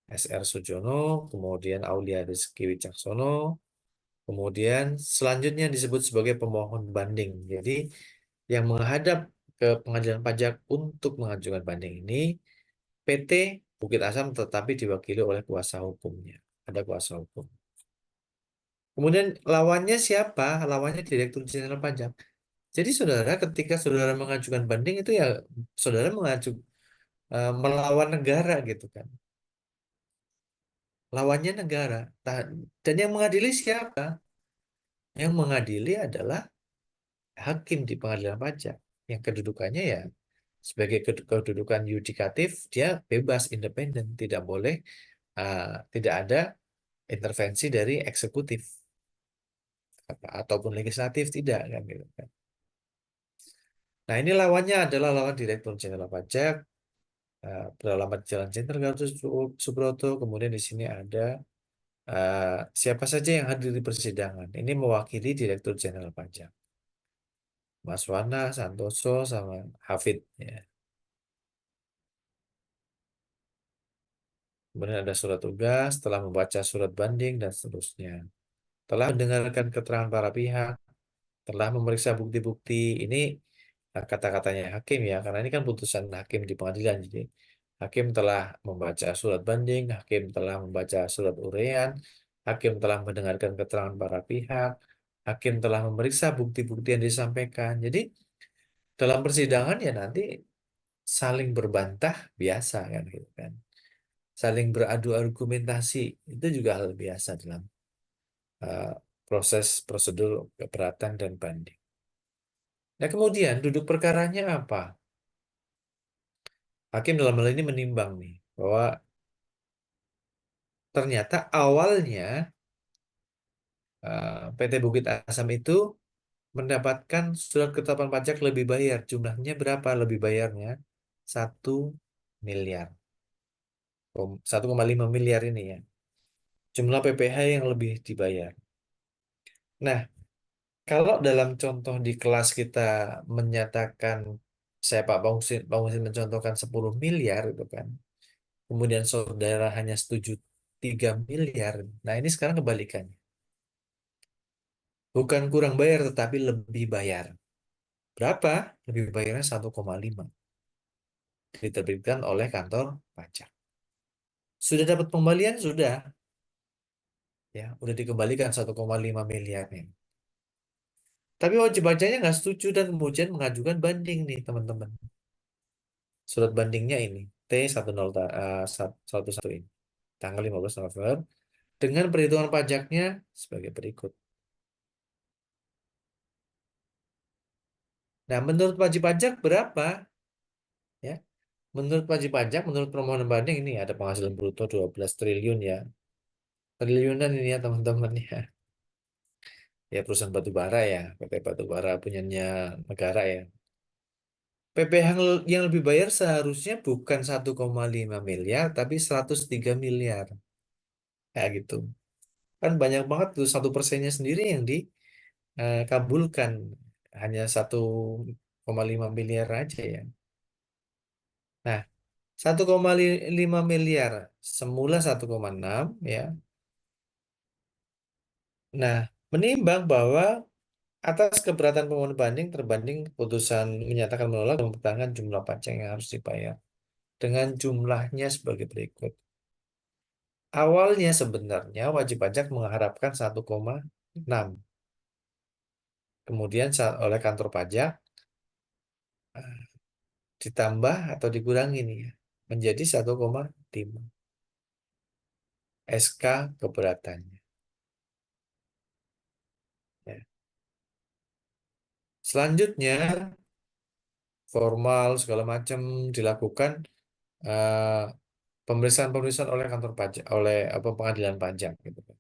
SR Sujono, kemudian Aulia Rizky Wicaksono, kemudian selanjutnya disebut sebagai pemohon banding. Jadi yang menghadap ke pengadilan pajak untuk mengajukan banding ini PT Bukit Asam tetapi diwakili oleh kuasa hukumnya. Ada kuasa hukum. Kemudian lawannya siapa? Lawannya Direktur Jenderal Pajak. Jadi saudara, ketika saudara mengajukan banding itu ya saudara melawan negara gitu kan. Lawannya negara. Dan yang mengadili siapa? Yang mengadili adalah hakim di pengadilan pajak. Yang kedudukannya ya sebagai kedudukan yudikatif, dia bebas, independen, tidak ada intervensi dari eksekutif ataupun legislatif, tidak kan gitu kan. Nah, ini lawannya adalah lawan Direktur Jenderal Pajak, beralamat Jalan Jenderal Gatot Subroto. Kemudian di sini ada siapa saja yang hadir di persidangan. Ini mewakili Direktur Jenderal Pajak, Mas Wana, Santoso, sama Hafid. Ya. Kemudian ada surat tugas, telah membaca surat banding, dan seterusnya. Telah mendengarkan keterangan para pihak, telah memeriksa bukti-bukti. Ini kata-katanya hakim ya, karena ini kan putusan hakim di pengadilan. Jadi hakim telah membaca surat banding, hakim telah membaca surat uraian, hakim telah mendengarkan keterangan para pihak, hakim telah memeriksa bukti-bukti yang disampaikan. Jadi dalam persidangan ya nanti saling berbantah biasa kan gitu kan. Saling beradu argumentasi itu juga hal biasa dalam uh, proses prosedur keberatan dan banding. Nah, kemudian duduk perkaranya apa? Hakim dalam hal ini menimbang nih bahwa ternyata awalnya PT Bukit Asam itu mendapatkan surat ketetapan pajak lebih bayar. Jumlahnya berapa lebih bayarnya? 1 miliar. 1,5 miliar ini ya. Jumlah PPh yang lebih dibayar. Nah, kalau dalam contoh di kelas kita menyatakan, saya Pak Bang Husin mencontohkan 10 miliar itu kan. Kemudian saudara hanya setuju 3 miliar. Nah, ini sekarang kebalikannya. Bukan kurang bayar, tetapi lebih bayar. Berapa? Lebih bayarnya 1,5. Diterbitkan oleh kantor pajak. Sudah dapat pembalian? Sudah. Ya, udah dikembalikan 1,5 miliar nih. Tapi wajib pajaknya nggak setuju dan kemudian mengajukan banding nih, teman-teman. Surat bandingnya ini, T1011 ini, tanggal 15 November, dengan perhitungan pajaknya sebagai berikut. Nah, menurut wajib pajak berapa? Ya, menurut wajib pajak, menurut permohonan banding ini ada penghasilan bruto 12 triliun ya. Triliunan ini ya teman-teman ya. Ya perusahaan batu bara ya, PT batu bara punyanya negara ya. PPh yang lebih bayar seharusnya bukan 1,5 miliar, tapi 103 miliar. Kayak gitu. Kan banyak banget tuh 1%-nya sendiri yang dikabulkan. Hanya 1,5 miliar aja ya. Nah, 1,5 miliar semula 1,6 ya. Nah, menimbang bahwa atas keberatan pemohon banding terbanding keputusan menyatakan menolak dan mempertahankan jumlah pajak yang harus dibayar dengan jumlahnya sebagai berikut. Awalnya sebenarnya wajib pajak mengharapkan 1,6. Kemudian oleh kantor pajak ditambah atau dikurangi nih ya, menjadi 1,5 SK keberatannya. Ya. Selanjutnya formal segala macam dilakukan eh, pemeriksaan oleh kantor pajak, oleh pengadilan pajak gitu kan.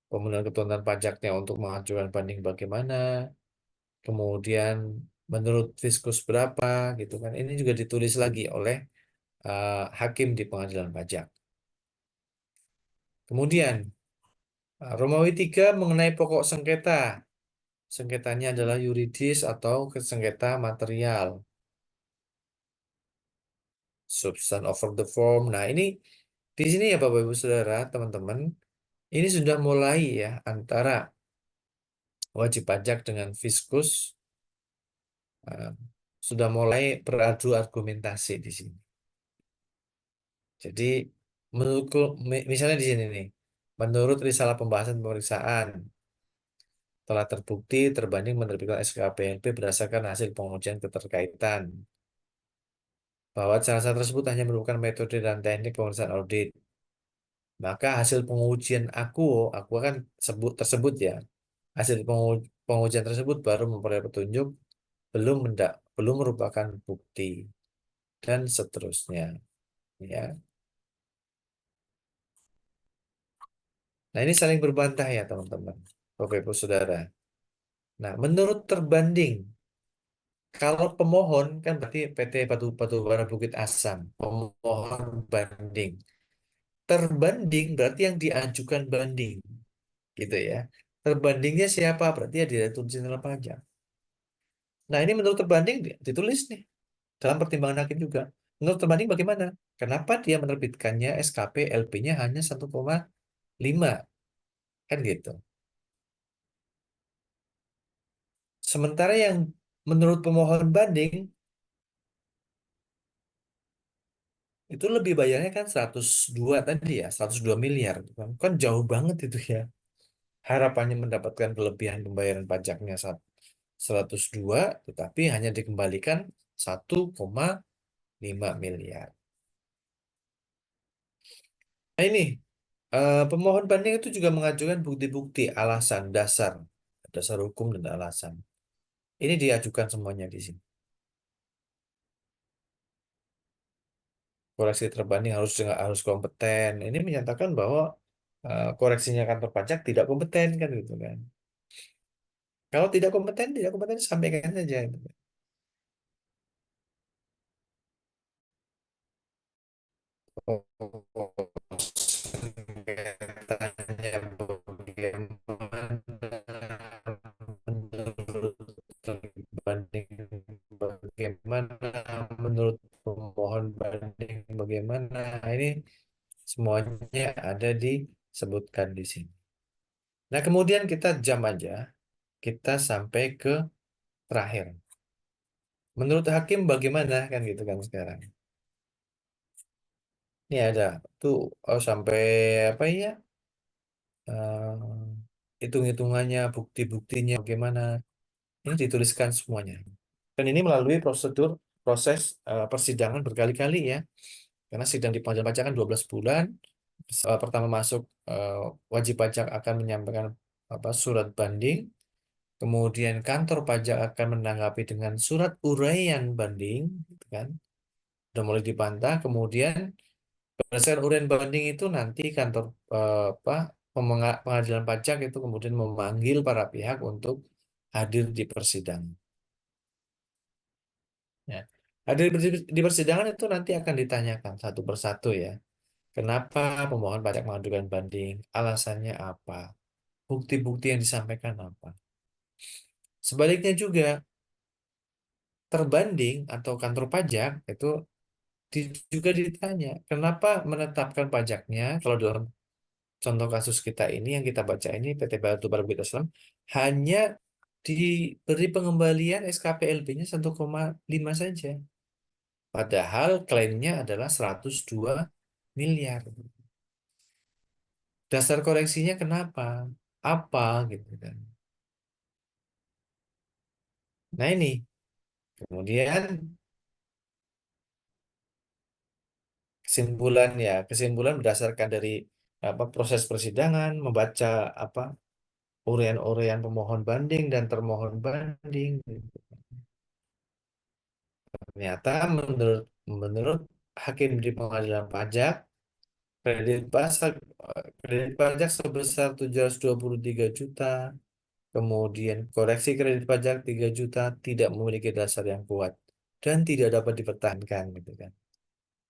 Pemenuhan ketentuan pajaknya untuk mengajukan banding bagaimana, kemudian menurut fiskus berapa gitu kan. Ini juga ditulis lagi oleh hakim di pengadilan pajak. Kemudian Romawi 3 mengenai pokok sengketa. Sengketanya adalah yuridis atau sengketa material. Substance over the form. Nah, ini di sini ya Bapak Ibu Saudara, teman-teman, ini sudah mulai ya antara wajib pajak dengan fiskus sudah mulai beradu argumentasi di sini. Jadi menurutku misalnya di sini nih, Menurut risalah pembahasan pemeriksaan, telah terbukti terbanding menerbitkan SKPLP berdasarkan hasil pengujian keterkaitan. Bahwa cara tersebut hanya merupakan metode dan teknik pemeriksaan audit. Maka hasil pengujian aku akan tersebut ya. Hasil pengujian tersebut baru memperoleh petunjuk, belum merupakan bukti dan seterusnya. Ya. Nah, ini saling berbantah ya, teman-teman. Bapak Ibu Saudara. Nah, menurut terbanding, kalau pemohon kan berarti PT Batubara Bukit Asam, pemohon banding. Terbanding berarti yang diajukan banding, gitu ya. Terbandingnya siapa? Berarti ya Direktur Jenderal Pajak. Nah, ini menurut terbanding ditulis nih dalam pertimbangan hakim juga. Menurut terbanding bagaimana? Kenapa dia menerbitkannya SKP LP-nya hanya 1,5? Kan gitu. Sementara yang menurut pemohon banding itu lebih bayarnya kan 102 tadi ya, 102 miliar. Kan jauh banget itu ya. Harapannya mendapatkan kelebihan pembayaran pajaknya 102, tetapi hanya dikembalikan 1,5 miliar. Nah ini, pemohon banding itu juga mengajukan bukti-bukti, alasan, dasar hukum dan alasan. Ini diajukan semuanya di sini. Koreksi terbanding harus kompeten. Ini menyatakan bahwa koreksinya kantor pajak tidak kompeten kan gitu kan. Kalau tidak kompeten sampaikan saja. Sengketanya bagaimana menurut banding, bagaimana menurut pemohon banding, bagaimana. Nah, ini semuanya ada disebutkan di sini. Nah, kemudian kita jam aja, kita sampai ke terakhir. Menurut hakim bagaimana kan gitu kan sekarang. Ini ada tuh sampai apa ya? Hitung-hitungannya, bukti-buktinya bagaimana. Ini dituliskan semuanya. Dan ini melalui proses persidangan berkali-kali ya. Karena sidang di pengadilan pajak kan 12 bulan. Pertama masuk wajib pajak akan menyampaikan surat banding. Kemudian kantor pajak akan menanggapi dengan surat uraian banding, gitu kan. Udah mulai dibantah. Kemudian berdasarkan uraian banding itu nanti kantor pengadilan pajak itu kemudian memanggil para pihak untuk hadir di persidangan. Ya. Hadir di persidangan itu nanti akan ditanyakan satu persatu ya. Kenapa pemohon pajak mengajukan banding? Alasannya apa? Bukti-bukti yang disampaikan apa? Sebaliknya juga, terbanding atau kantor pajak itu juga ditanya, kenapa menetapkan pajaknya kalau dalam contoh kasus kita ini yang kita baca ini PT Batubara Bukit Asam hanya diberi pengembalian SKPLB-nya 1,5 saja. Padahal klaimnya adalah 102 miliar. Dasar koreksinya kenapa? Apa gitu kan. Nah ini, kemudian kesimpulan berdasarkan dari proses persidangan, membaca apa uraian-uraian pemohon banding dan termohon banding. Ternyata menurut hakim di pengadilan pajak, kredit pajak kredit pajak sebesar 723 juta, kemudian koreksi kredit pajak 3 juta tidak memiliki dasar yang kuat dan tidak dapat dipertahankan gitu kan.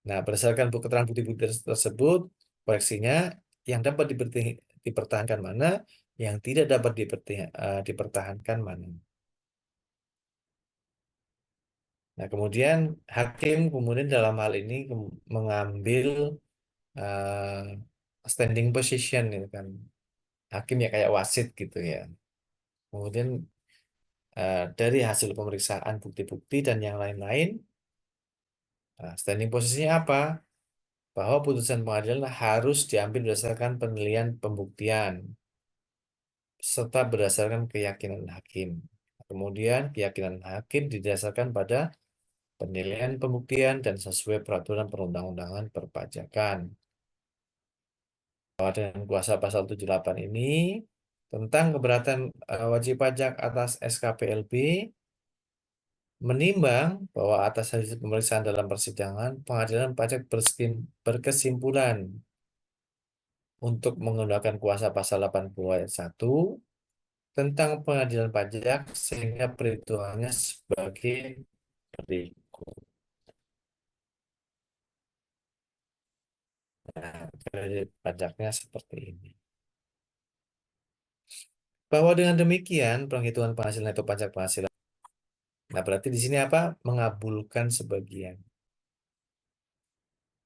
Nah, berdasarkan keterangan bukti-bukti tersebut, koreksinya yang dapat dipertahankan mana, yang tidak dapat dipertahankan mana. Nah, kemudian hakim kemudian dalam hal ini mengambil standing position gitu kan. Hakim ya kayak wasit gitu ya. Kemudian dari hasil pemeriksaan bukti-bukti dan yang lain-lain, standing posisinya apa? bahwa putusan pengadilan harus diambil berdasarkan penilaian pembuktian serta berdasarkan keyakinan hakim. Kemudian keyakinan hakim didasarkan pada penilaian pembuktian dan sesuai peraturan perundang-undangan perpajakan. Bahwa dengan kuasa pasal 78 ini tentang keberatan wajib pajak atas SKPLB menimbang bahwa atas hasil pemeriksaan dalam persidangan, pengadilan pajak berkesimpulan untuk menggunakan kuasa pasal 80 ayat 1 tentang pengadilan pajak sehingga perhitungannya sebagai berikut. Nah, kredit pajaknya seperti ini. Bahwa dengan demikian penghitungan penghasilan atau pajak penghasilan. Nah, berarti di sini apa? Mengabulkan sebagian.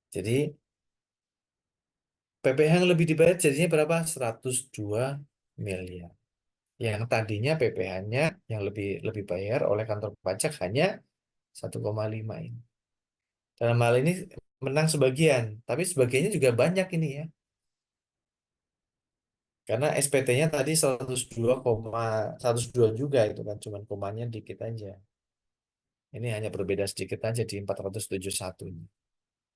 Jadi PPh yang lebih dibayar jadinya berapa? 102 miliar. Yang tadinya PPh-nya yang lebih bayar oleh kantor pajak hanya 1,5 ini. Dalam hal ini menang sebagian, tapi sebagiannya juga banyak ini ya. Karena SPT-nya tadi 102 juga itu kan, cuman komanya dikit aja. Ini hanya berbeda sedikit aja di 471 ini.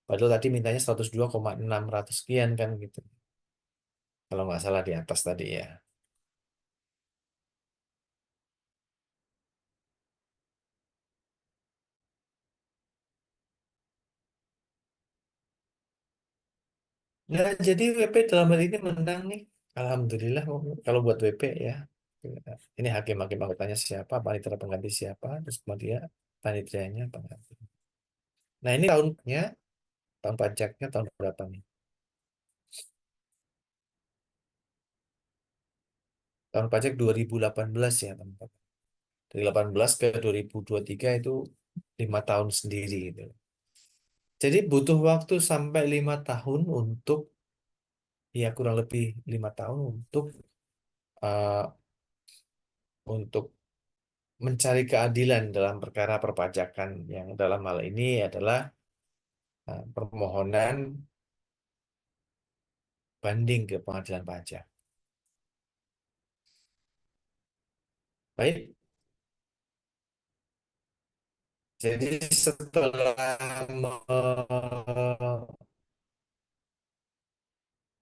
Padahal tadi mintanya 102,600 sekian kan gitu. Kalau nggak salah di atas tadi ya. Nah, jadi WP dalam hal ini menang nih. Alhamdulillah kalau buat WP ya. Ini hakim-hakim anggotanya siapa, panitera pengganti siapa, terus kemudian panitianya pengganti. Nah, ini tahun pajaknya tahun berapa nih? Tahun pajak 2018 ya, teman-teman. Dari 18 ke 2023 itu 5 tahun sendiri gitu. Jadi butuh waktu sampai 5 tahun untuk, ya kurang lebih 5 tahun uh, untuk mencari keadilan dalam perkara perpajakan yang dalam hal ini adalah permohonan banding ke pengadilan pajak. Baik, jadi setelah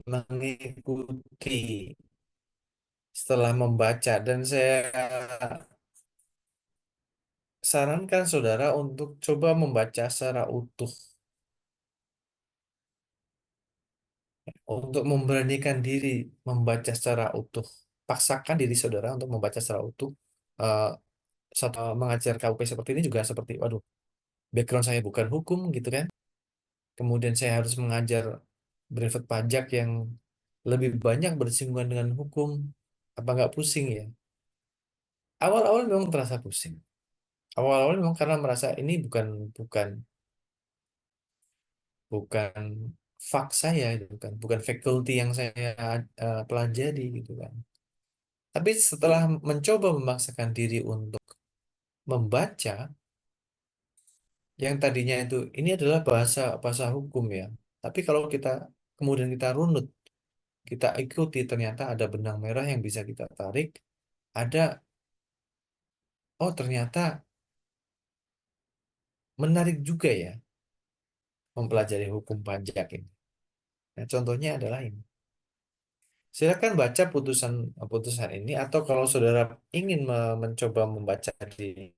mengikuti, setelah membaca, dan saya sarankan saudara untuk coba membaca secara utuh, untuk memberanikan diri membaca secara utuh. Paksakan diri saudara untuk membaca secara utuh. Eh, mengajar KUP seperti ini juga seperti, waduh, background saya bukan hukum gitu kan. Kemudian saya harus mengajar brevet pajak yang lebih banyak bersinggungan dengan hukum. Apa nggak pusing ya? Awal-awal memang terasa pusing. Awal-awal memang karena merasa ini bukan bukan bukan fak saya, gitu kan, bukan faculty yang saya pelajari gitu kan. Tapi setelah mencoba memaksakan diri untuk membaca, yang tadinya itu ini adalah bahasa bahasa hukum ya. Tapi kalau kita kemudian kita runut, kita ikuti, ternyata ada benang merah yang bisa kita tarik. Ada, oh ternyata menarik juga ya mempelajari hukum pajak ini. Nah, contohnya adalah ini. Silakan baca putusan putusan ini, atau kalau saudara ingin mencoba membaca di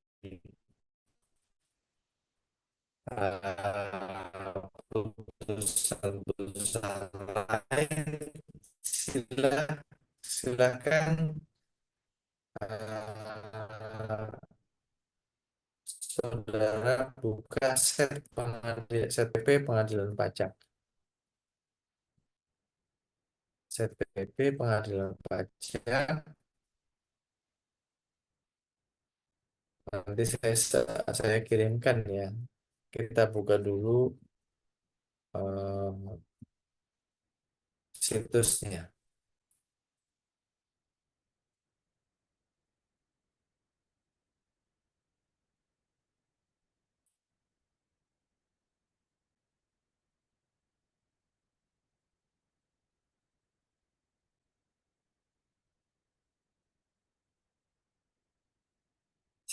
putusan-putusan lain, silakan saudara buka set PP pengadilan pajak, set PP pengadilan pajak. Nanti saya kirimkan ya. Kita buka dulu eh, situsnya.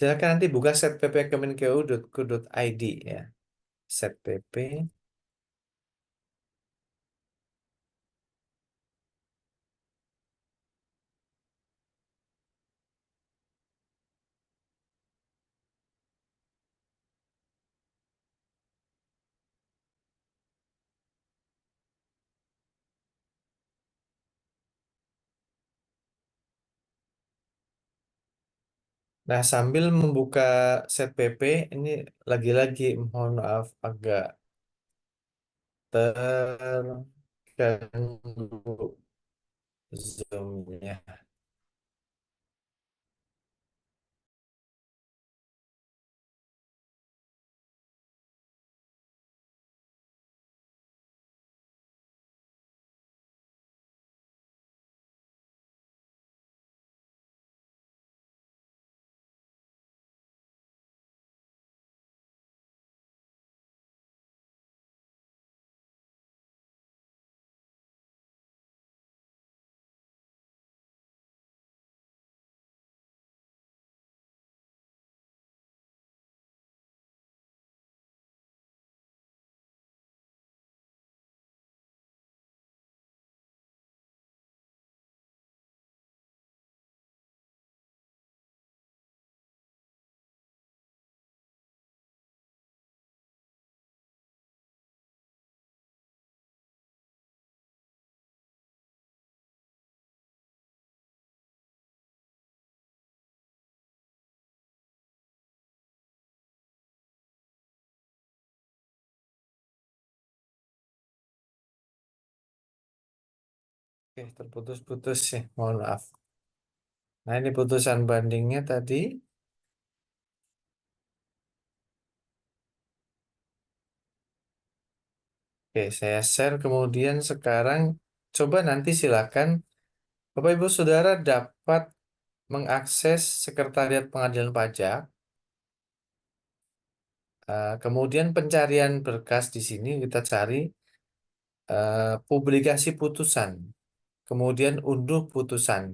Silakan nanti buka setpp.kemenkeu.go.id ya. Setpp. Nah, sambil membuka setpp, ini lagi-lagi mohon maaf agak terganggu Zoom-nya. Oke, terputus-putus ya, mohon maaf. Nah, ini putusan bandingnya tadi. Oke, saya share. Kemudian sekarang coba nanti silakan Bapak Ibu Saudara dapat mengakses Sekretariat Pengadilan Pajak. Kemudian pencarian berkas di sini kita cari publikasi putusan. Kemudian unduh putusan.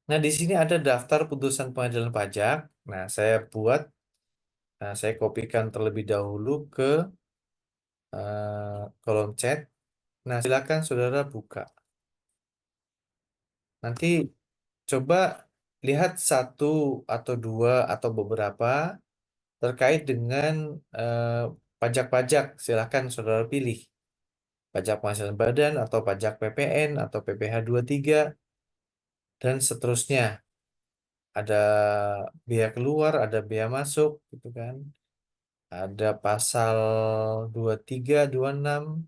Nah, di sini ada daftar putusan pengadilan pajak. Nah, saya kopikan terlebih dahulu ke kolom chat. Nah, silakan saudara buka. Nanti coba lihat satu atau dua atau beberapa terkait dengan pajak-pajak. Silakan saudara pilih. Pajak penghasilan badan atau pajak PPN atau PPh 23 dan seterusnya. Ada biaya keluar, ada biaya masuk gitu kan. Ada pasal 23, 26,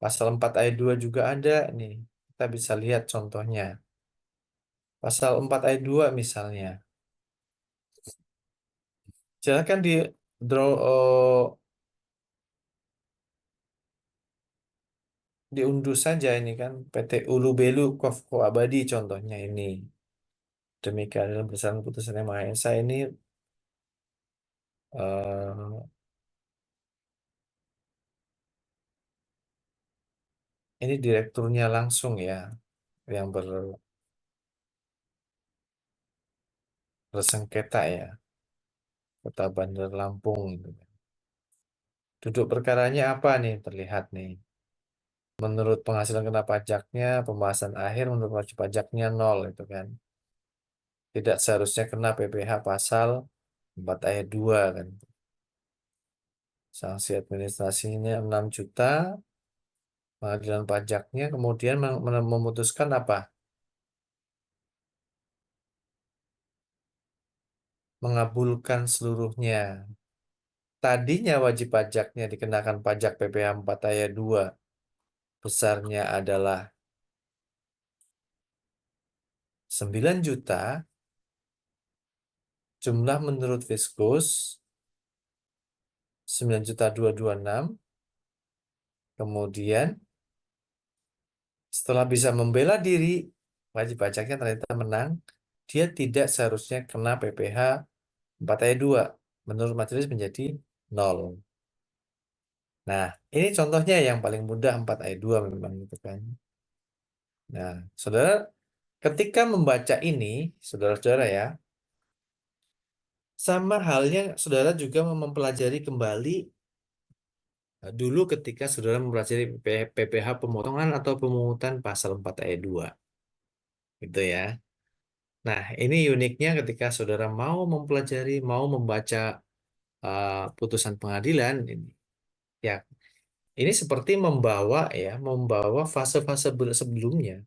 pasal 4 ayat 2 juga ada nih. Kita bisa lihat contohnya. Pasal 4 ayat 2 misalnya. Silakan di draw diunduh saja ini kan PT Ulu Belu Kofko Abadi contohnya ini. Demikian dalam berdasarkan putusan Yang Maha Esa ini eh, ini direkturnya langsung ya yang bersengketa ya, Kota Bandar Lampung gitu kan. Duduk perkaranya apa nih terlihat nih. Menurut penghasilan kena pajaknya, pembahasan akhir menurut wajib pajaknya 0 itu kan. Tidak seharusnya kena PPh pasal 4 ayat 2 kan. Sanksi administrasinya 6 juta. Pengadilan pajaknya kemudian memutuskan apa? Mengabulkan seluruhnya. Tadinya wajib pajaknya dikenakan pajak PPh 4 ayat 2 besarnya adalah 9 juta, jumlah menurut Fiskus 9.226. Kemudian setelah bisa membela diri, wajib pajaknya ternyata menang, dia tidak seharusnya kena PPh 4 ayat 2. Menurut majelis menjadi 0. Nah, ini contohnya yang paling mudah 4 ayat 2 memang gitu kan. Nah, saudara ketika membaca ini, saudara-saudara ya, sama halnya saudara juga mempelajari kembali dulu ketika saudara mempelajari PPH pemotongan atau pemungutan pasal 4 ayat 2. Gitu ya. Nah, ini uniknya ketika saudara mau mempelajari, mau membaca putusan pengadilan ini. Ya, ini seperti membawa fase-fase sebelumnya,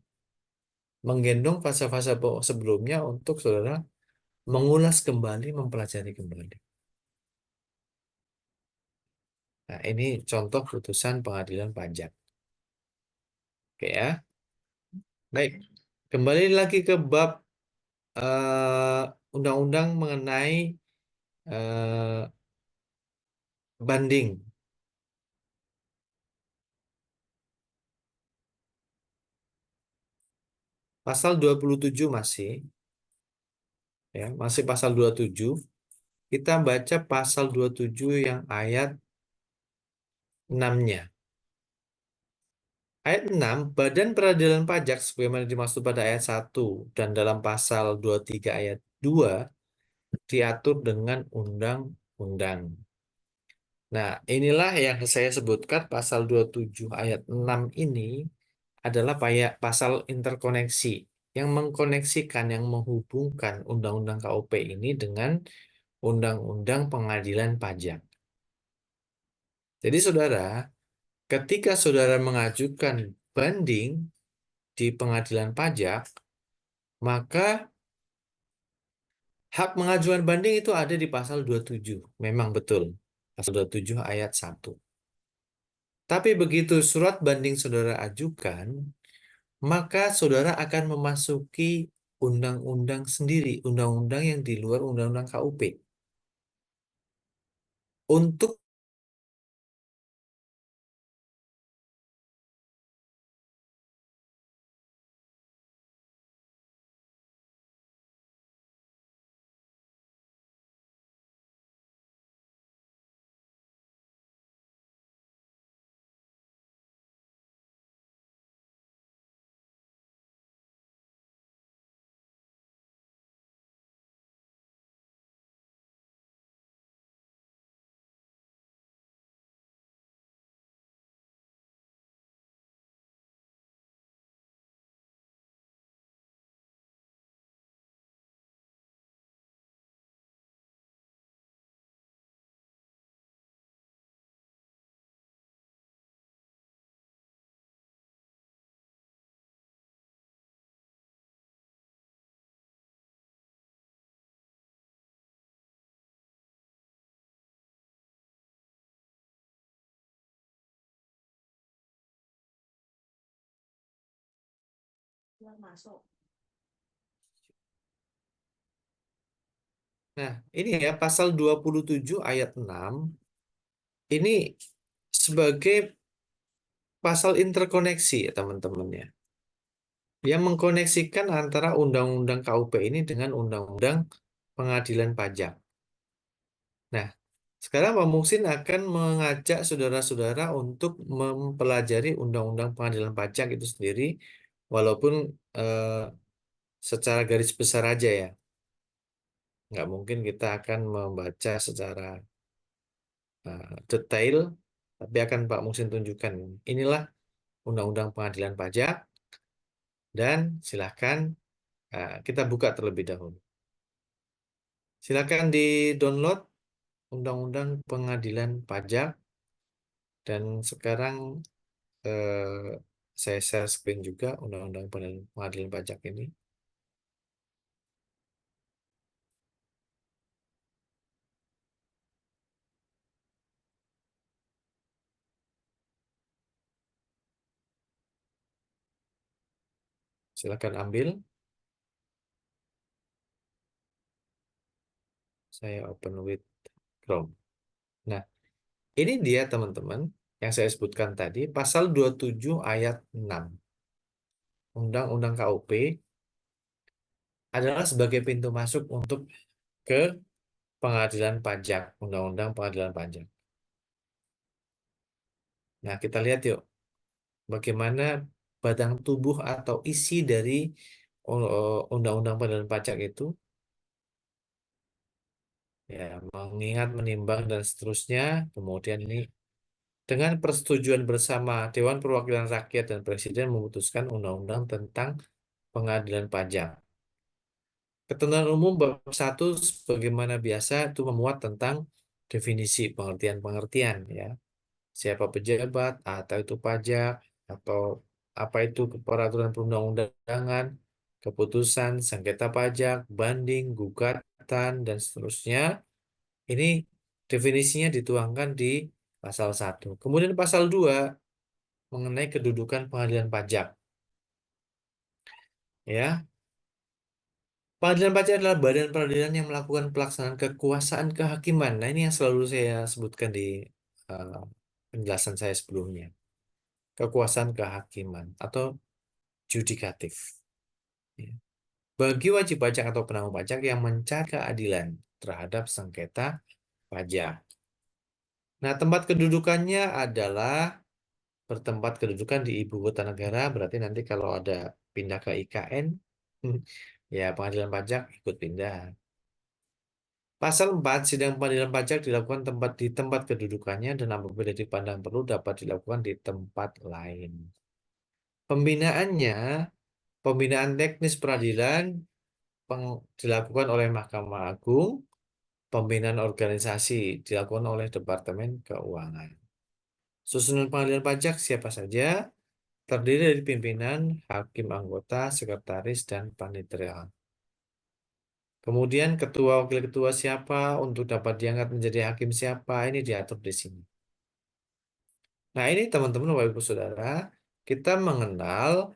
menggendong fase-fase sebelumnya untuk saudara mengulas kembali, mempelajari kembali. Nah, ini contoh putusan pengadilan pajak. Oke ya. Baik, kembali lagi ke bab undang-undang mengenai eh, banding. Pasal 27 masih pasal 27. Kita baca pasal 27 yang ayat 6-nya. Ayat 6, Badan Peradilan Pajak sebagaimana dimaksud pada ayat 1 dan dalam pasal 23 ayat 2 diatur dengan undang-undang. Nah, inilah yang saya sebutkan pasal 27 ayat 6 ini adalah pasal interkoneksi yang mengkoneksikan, yang menghubungkan undang-undang KUP ini dengan undang-undang pengadilan pajak. Jadi saudara, ketika saudara mengajukan banding di pengadilan pajak, maka hak mengajukan banding itu ada di pasal 27. Memang betul. Pasal 27 ayat 1. Tapi begitu surat banding saudara ajukan, maka saudara akan memasuki undang-undang sendiri, undang-undang yang di luar undang-undang KUP. Untuk Nah, ini ya pasal 27 ayat 6 ini sebagai pasal interkoneksi ya teman-teman ya. Yang mengkoneksikan antara undang-undang KUP ini dengan undang-undang pengadilan pajak. Nah, sekarang Pak Muksin akan mengajak saudara-saudara untuk mempelajari undang-undang pengadilan pajak itu sendiri, walaupun secara garis besar aja ya. Nggak mungkin kita akan membaca secara detail, tapi akan Pak Muksin tunjukkan. Inilah undang-undang pengadilan pajak, dan silahkan kita buka terlebih dahulu. Silahkan di-download undang-undang pengadilan pajak, dan sekarang saya share screen juga undang-undang pengadilan pajak ini. Silakan ambil. Saya open with Chrome. Nah, ini dia teman-teman yang saya sebutkan tadi, pasal 27 ayat 6. Undang-undang KUP adalah sebagai pintu masuk untuk ke pengadilan pajak, undang-undang pengadilan pajak. Nah, kita lihat yuk bagaimana batang tubuh atau isi dari undang-undang penerimaan pajak itu, ya, mengingat, menimbang dan seterusnya. Kemudian ini dengan persetujuan bersama Dewan Perwakilan Rakyat dan Presiden memutuskan undang-undang tentang pengadilan pajak. Ketentuan umum bab 1 sebagaimana biasa itu memuat tentang definisi, pengertian-pengertian, ya. Siapa pejabat, atau itu pajak, atau apa itu peraturan perundang-undangan, keputusan, sengketa pajak, banding, gugatan, dan seterusnya. Ini definisinya dituangkan di pasal 1. Kemudian pasal 2 mengenai kedudukan pengadilan pajak. Ya, pengadilan pajak adalah badan peradilan yang melakukan pelaksanaan kekuasaan kehakiman. Nah, ini yang selalu saya sebutkan di eh, penjelasan saya sebelumnya. Kekuasaan kehakiman atau judikatif. Ya. Bagi wajib pajak atau penanggung pajak yang mencari keadilan terhadap sengketa pajak. Nah, tempat kedudukannya adalah bertempat kedudukan di ibu kota negara, berarti nanti kalau ada pindah ke IKN, ya pengadilan pajak ikut pindah. Pasal 4, sidang pengadilan pajak dilakukan di tempat kedudukannya dan apabila dipandang perlu dapat dilakukan di tempat lain. Pembinaannya, pembinaan teknis peradilan dilakukan oleh Mahkamah Agung, pembinaan organisasi dilakukan oleh Departemen Keuangan. Susunan pengadilan pajak siapa saja? Terdiri dari pimpinan, hakim anggota, sekretaris, dan panitera. Kemudian ketua wakil ketua siapa, untuk dapat diangkat menjadi hakim siapa, ini diatur di sini. Nah, ini teman-teman Bapak Ibu Saudara, kita mengenal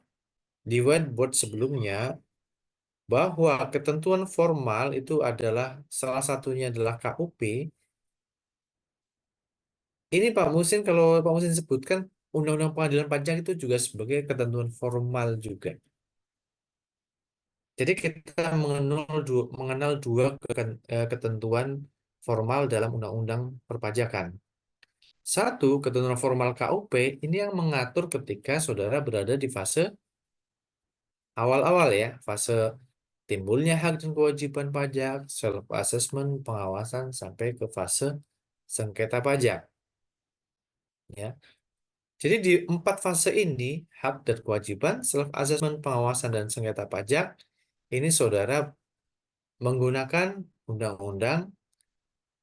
di whiteboard sebelumnya bahwa ketentuan formal itu adalah salah satunya adalah KUP. Ini Pak Musin, kalau Pak Musin sebutkan Undang-Undang Pengadilan Pajak itu juga sebagai ketentuan formal juga. Jadi kita mengenal dua ketentuan formal dalam undang-undang perpajakan. Satu, ketentuan formal KUP ini yang mengatur ketika saudara berada di fase awal-awal, ya, fase timbulnya hak dan kewajiban pajak, self assessment, pengawasan sampai ke fase sengketa pajak, ya. Jadi di 4 fase ini, hak dan kewajiban, self assessment, pengawasan dan sengketa pajak, ini saudara menggunakan undang-undang.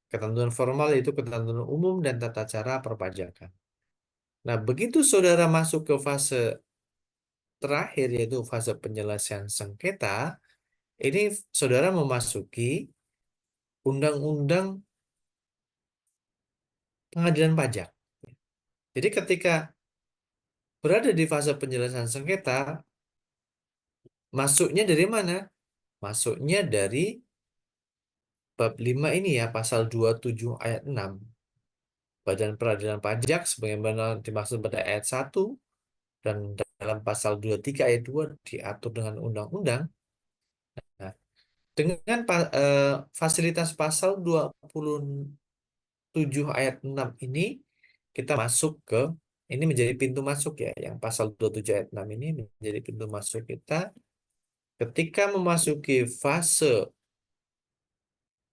Ketentuan formal itu ketentuan umum dan tata cara perpajakan. Nah, begitu saudara masuk ke fase terakhir, yaitu fase penyelesaian sengketa, ini saudara memasuki undang-undang pengadilan pajak. Jadi ketika berada di fase penyelesaian sengketa, masuknya dari mana? Masuknya dari bab 5 ini, ya, pasal 27 ayat 6. Badan Peradilan Pajak sebagaimana dimaksud pada ayat 1 dan dalam pasal 23 ayat 2 diatur dengan undang-undang. Nah, dengan fasilitas pasal 27 ayat 6 ini, kita masuk ke, ini menjadi pintu masuk, ya, yang pasal 27 ayat 6 ini menjadi pintu masuk kita ketika memasuki fase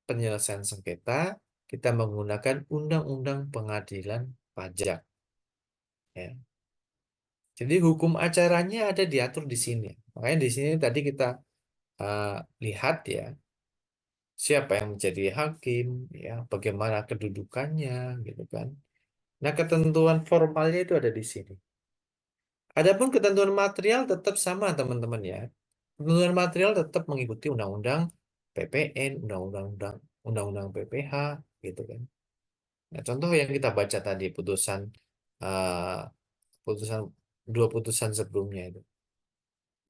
penyelesaian sengketa, kita menggunakan undang-undang pengadilan pajak, ya. Jadi hukum acaranya ada diatur di sini. Makanya di sini tadi kita lihat, ya, siapa yang menjadi hakim, ya, bagaimana kedudukannya, gitu kan. Nah, ketentuan formalnya itu ada di sini. Adapun ketentuan material tetap sama, teman-teman, ya. Ketentuan material tetap mengikuti undang-undang PPN, undang-undang PPH, gitu kan. Nah, contoh yang kita baca tadi eh, putusan dua putusan sebelumnya itu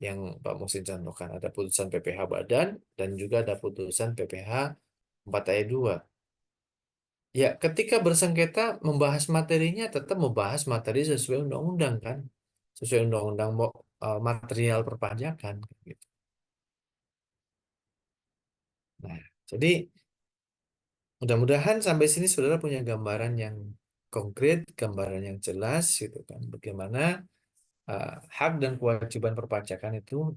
yang Pak Musin contohkan, ada putusan PPH Badan dan juga ada putusan PPH 4 ayat 2. Ya, ketika bersengketa membahas materinya tetap membahas materi sesuai undang-undang, kan? Sesuai undang-undang material perpajakan, gitu. Nah, jadi mudah-mudahan sampai sini saudara punya gambaran yang konkret, gambaran yang jelas, gitu kan. Bagaimana hak dan kewajiban perpajakan itu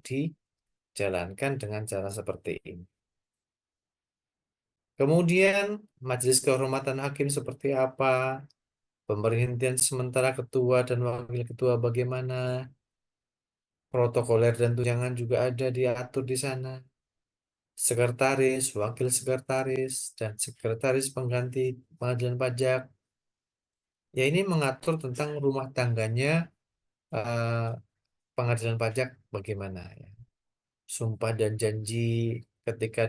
jalankan dengan cara seperti ini. Kemudian majelis kehormatan hakim seperti apa? Pemberhentian sementara ketua dan wakil ketua bagaimana? Protokoler dan tunjangan juga ada diatur di sana. Sekretaris, wakil sekretaris, dan sekretaris pengganti pengadilan pajak. Ya ini mengatur tentang rumah tangganya eh, pengadilan pajak bagaimana ya. Sumpah dan janji ketika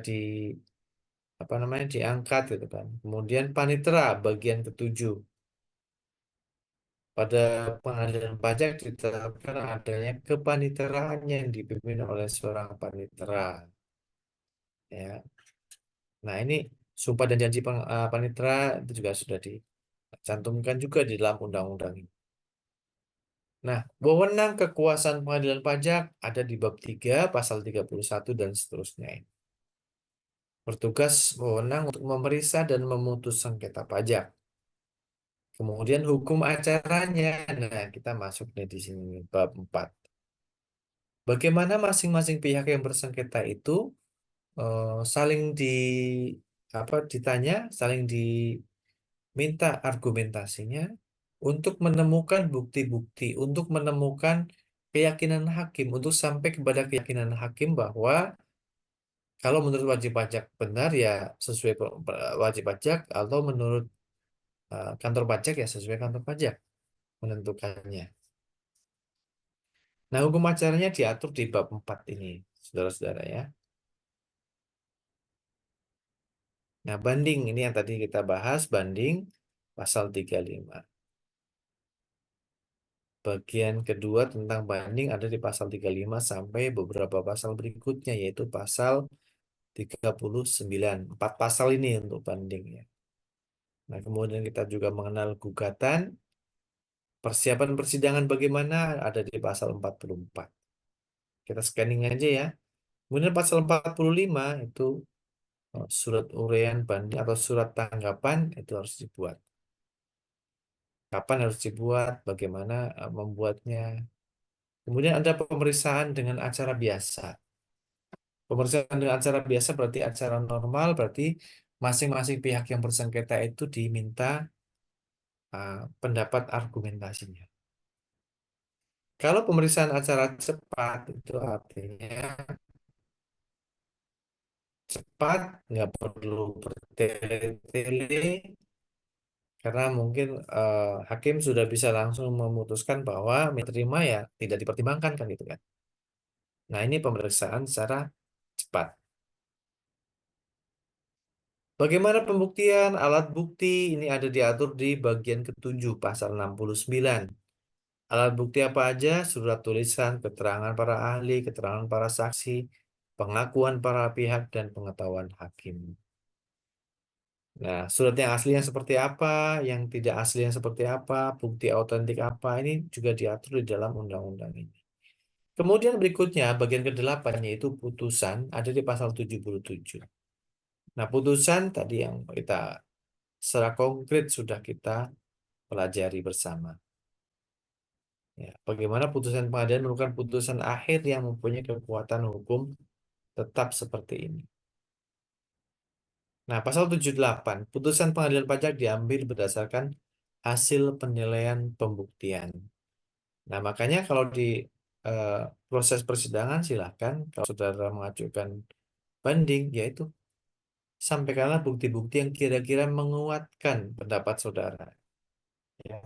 diangkat gitu kan. Kemudian panitera bagian ketujuh. Pada pengadilan pajak ditetapkan adanya kepaniteraan yang dipimpin oleh seorang panitera. Ya. Nah, ini sumpah dan janji panitera itu juga sudah dicantumkan juga di dalam undang-undang ini. Nah, wewenang kekuasaan pengadilan pajak ada di bab 3, pasal 31 dan seterusnya. Bertugas wewenang untuk memeriksa dan memutus sengketa pajak. Kemudian hukum acaranya. Nah, kita masuk di sini bab 4. Bagaimana masing-masing pihak yang bersengketa itu saling ditanya, saling diminta argumentasinya untuk menemukan bukti-bukti, untuk menemukan keyakinan hakim, untuk sampai kepada keyakinan hakim bahwa kalau menurut wajib pajak benar ya sesuai wajib pajak, atau menurut kantor pajak ya sesuai kantor pajak menentukannya. Nah, hukum acaranya diatur di bab 4 ini, saudara-saudara ya. Nah, banding ini yang tadi kita bahas, banding pasal 35. Bagian kedua tentang banding ada di pasal 35 sampai beberapa pasal berikutnya, yaitu pasal 39. 4 pasal ini untuk banding ya. Nah, kemudian kita juga mengenal gugatan. Persiapan persidangan bagaimana ada di pasal 44. Kita scanning aja ya. Kemudian pasal 45 itu surat uraian banding atau surat tanggapan itu harus dibuat. Kapan harus dibuat, bagaimana membuatnya. Kemudian ada pemeriksaan dengan acara biasa. Pemeriksaan dengan acara biasa berarti acara normal, berarti masing-masing pihak yang bersengketa itu diminta pendapat argumentasinya. Kalau pemeriksaan acara cepat itu artinya cepat, nggak perlu bertele-tele, karena mungkin hakim sudah bisa langsung memutuskan bahwa menerima ya tidak dipertimbangkan kan gitu kan. Nah, ini pemeriksaan secara cepat. Bagaimana pembuktian alat bukti ini ada diatur di bagian ke-7 pasal 69. Alat bukti apa aja? Surat tulisan, keterangan para ahli, keterangan para saksi, pengakuan para pihak, dan pengetahuan hakim. Nah, surat yang aslinya seperti apa, yang tidak aslinya seperti apa, bukti autentik apa, ini juga diatur di dalam undang-undang ini. Kemudian berikutnya, bagian ke-8 yaitu putusan, ada di pasal 77. Nah, putusan tadi yang kita secara konkret sudah kita pelajari bersama. Ya, bagaimana putusan pengadilan merupakan putusan akhir yang mempunyai kekuatan hukum tetap seperti ini. Nah, pasal 78, putusan pengadilan pajak diambil berdasarkan hasil penilaian pembuktian. Nah, makanya kalau di eh, proses persidangan silahkan kalau saudara mengajukan banding, yaitu sampaikanlah bukti-bukti yang kira-kira menguatkan pendapat saudara. Ya.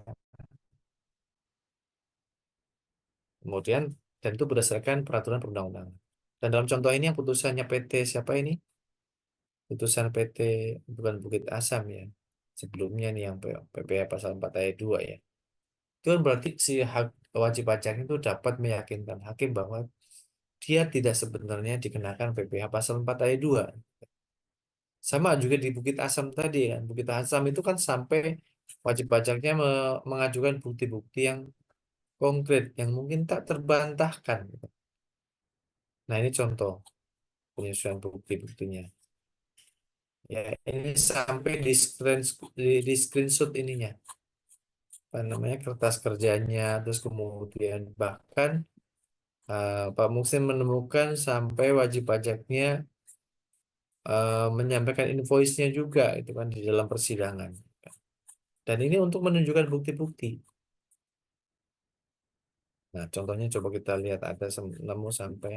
Kemudian, dan itu berdasarkan peraturan perundang-undangan. Dan dalam contoh ini yang putusannya PT siapa ini? Putusan PT bukan Bukit Asam ya. Sebelumnya nih yang PPh pasal 4 ayat 2 ya. Itu kan berarti si wajib pajak itu dapat meyakinkan hakim bahwa dia tidak sebenarnya dikenakan PPh pasal 4 ayat 2. Sama juga di Bukit Asam tadi kan. Bukit Asam itu kan sampai wajib pajaknya mengajukan bukti-bukti yang konkret yang mungkin tak terbantahkan. Nah, ini contoh penyesuaian bukti-buktinya. Ya, ini sampai di screenshot ininya. Apa namanya, kertas kerjanya, terus kemudian bahkan Pak Muksin menemukan sampai wajib pajaknya menyampaikan invoice-nya juga itu kan di dalam persidangan. Dan ini untuk menunjukkan bukti-bukti. Nah, contohnya coba kita lihat ada nemu sampai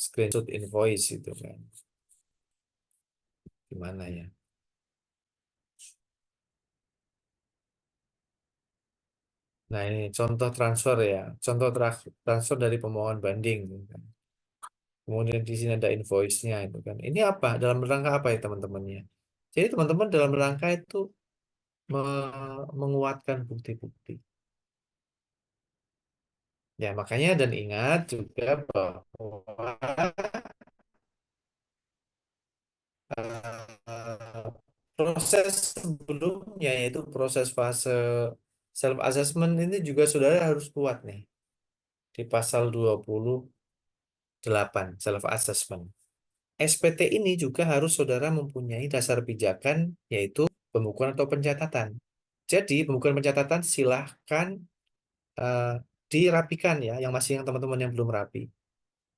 screenshot invoice itu kan. Gimana ya? Nah, ini contoh transfer ya. Contoh transfer dari pemohon banding gitu kan. Kemudian di sini ada invoice-nya itu kan. Ini apa? Dalam rangka apa ya teman-temannya? Jadi teman-teman dalam rangka itu menguatkan bukti-bukti. Ya, makanya dan ingat juga bahwa eh, proses sebelumnya yaitu proses fase self assessment ini juga saudara harus kuat nih di pasal 28 self assessment. SPT ini juga harus saudara mempunyai dasar pijakan yaitu pembukuan atau pencatatan. Jadi pembukuan pencatatan silahkan eh, dirapikan ya, yang teman-teman yang belum rapi.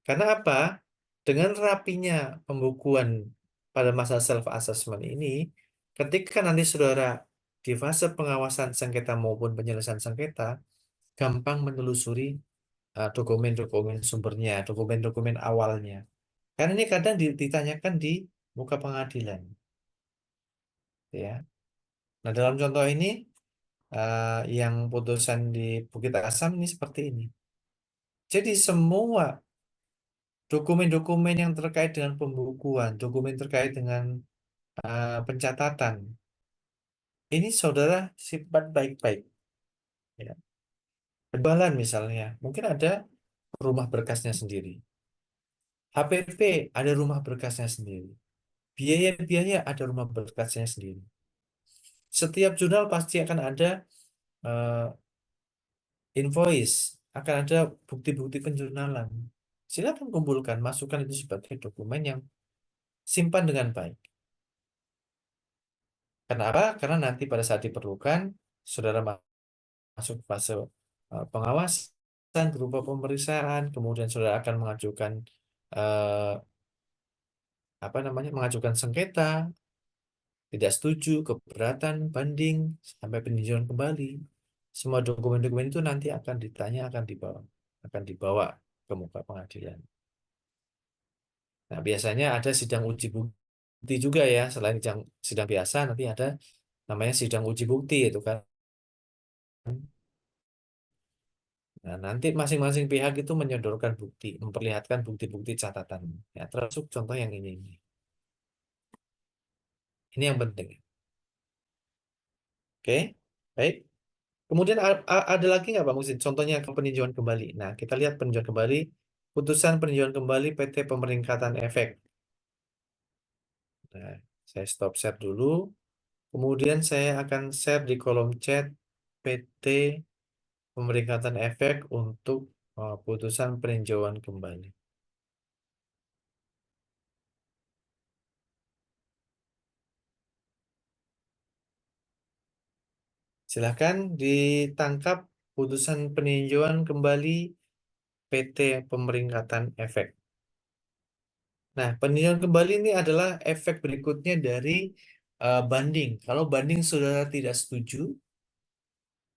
Karena apa? Dengan rapinya pembukuan pada masa self assessment ini, ketika nanti saudara di fase pengawasan sengketa maupun penyelesaian sengketa, gampang menelusuri dokumen-dokumen sumbernya, dokumen-dokumen awalnya. Karena ini kadang ditanyakan di muka pengadilan, ya. Nah, dalam contoh ini yang putusan di Bukit Asam ini seperti ini. Jadi semua dokumen-dokumen yang terkait dengan pembukuan, dokumen terkait dengan pencatatan, ini saudara simpan baik-baik. Ya. Penjualan misalnya, mungkin ada rumah berkasnya sendiri. HPP ada rumah berkasnya sendiri. Biaya-biaya ada rumah berkasnya sendiri. Setiap jurnal pasti akan ada eh, invoice, akan ada bukti-bukti penjurnalan. Silakan kumpulkan, masukkan itu sebagai dokumen yang simpan dengan baik. Kenapa? Karena nanti pada saat diperlukan, saudara masuk fase pengawasan berupa pemeriksaan, kemudian saudara akan mengajukan eh, apa namanya, mengajukan sengketa, tidak setuju, keberatan, banding, sampai peninjauan kembali. Semua dokumen-dokumen itu nanti akan ditanya, akan dibawa ke muka pengadilan. Nah, biasanya ada sidang uji bukti juga ya, selain sidang biasa nanti ada namanya sidang uji bukti itu kan. Nah, nanti masing-masing pihak itu menyodorkan bukti, memperlihatkan bukti-bukti catatan. Ya, termasuk contoh yang ini. Ini yang penting. Oke, baik. Kemudian ada lagi nggak Pak Musin? Contohnya ke peninjauan kembali. Nah, kita lihat peninjauan kembali, putusan peninjauan kembali PT Pemeringkatan Efek. Nah, saya stop share dulu. Kemudian saya akan share di kolom chat PT Pemeringkatan Efek untuk putusan peninjauan kembali. Silahkan ditangkap putusan peninjauan kembali PT Pemeringkatan Efek. Nah, peninjauan kembali ini adalah efek berikutnya dari banding. Kalau banding saudara tidak setuju,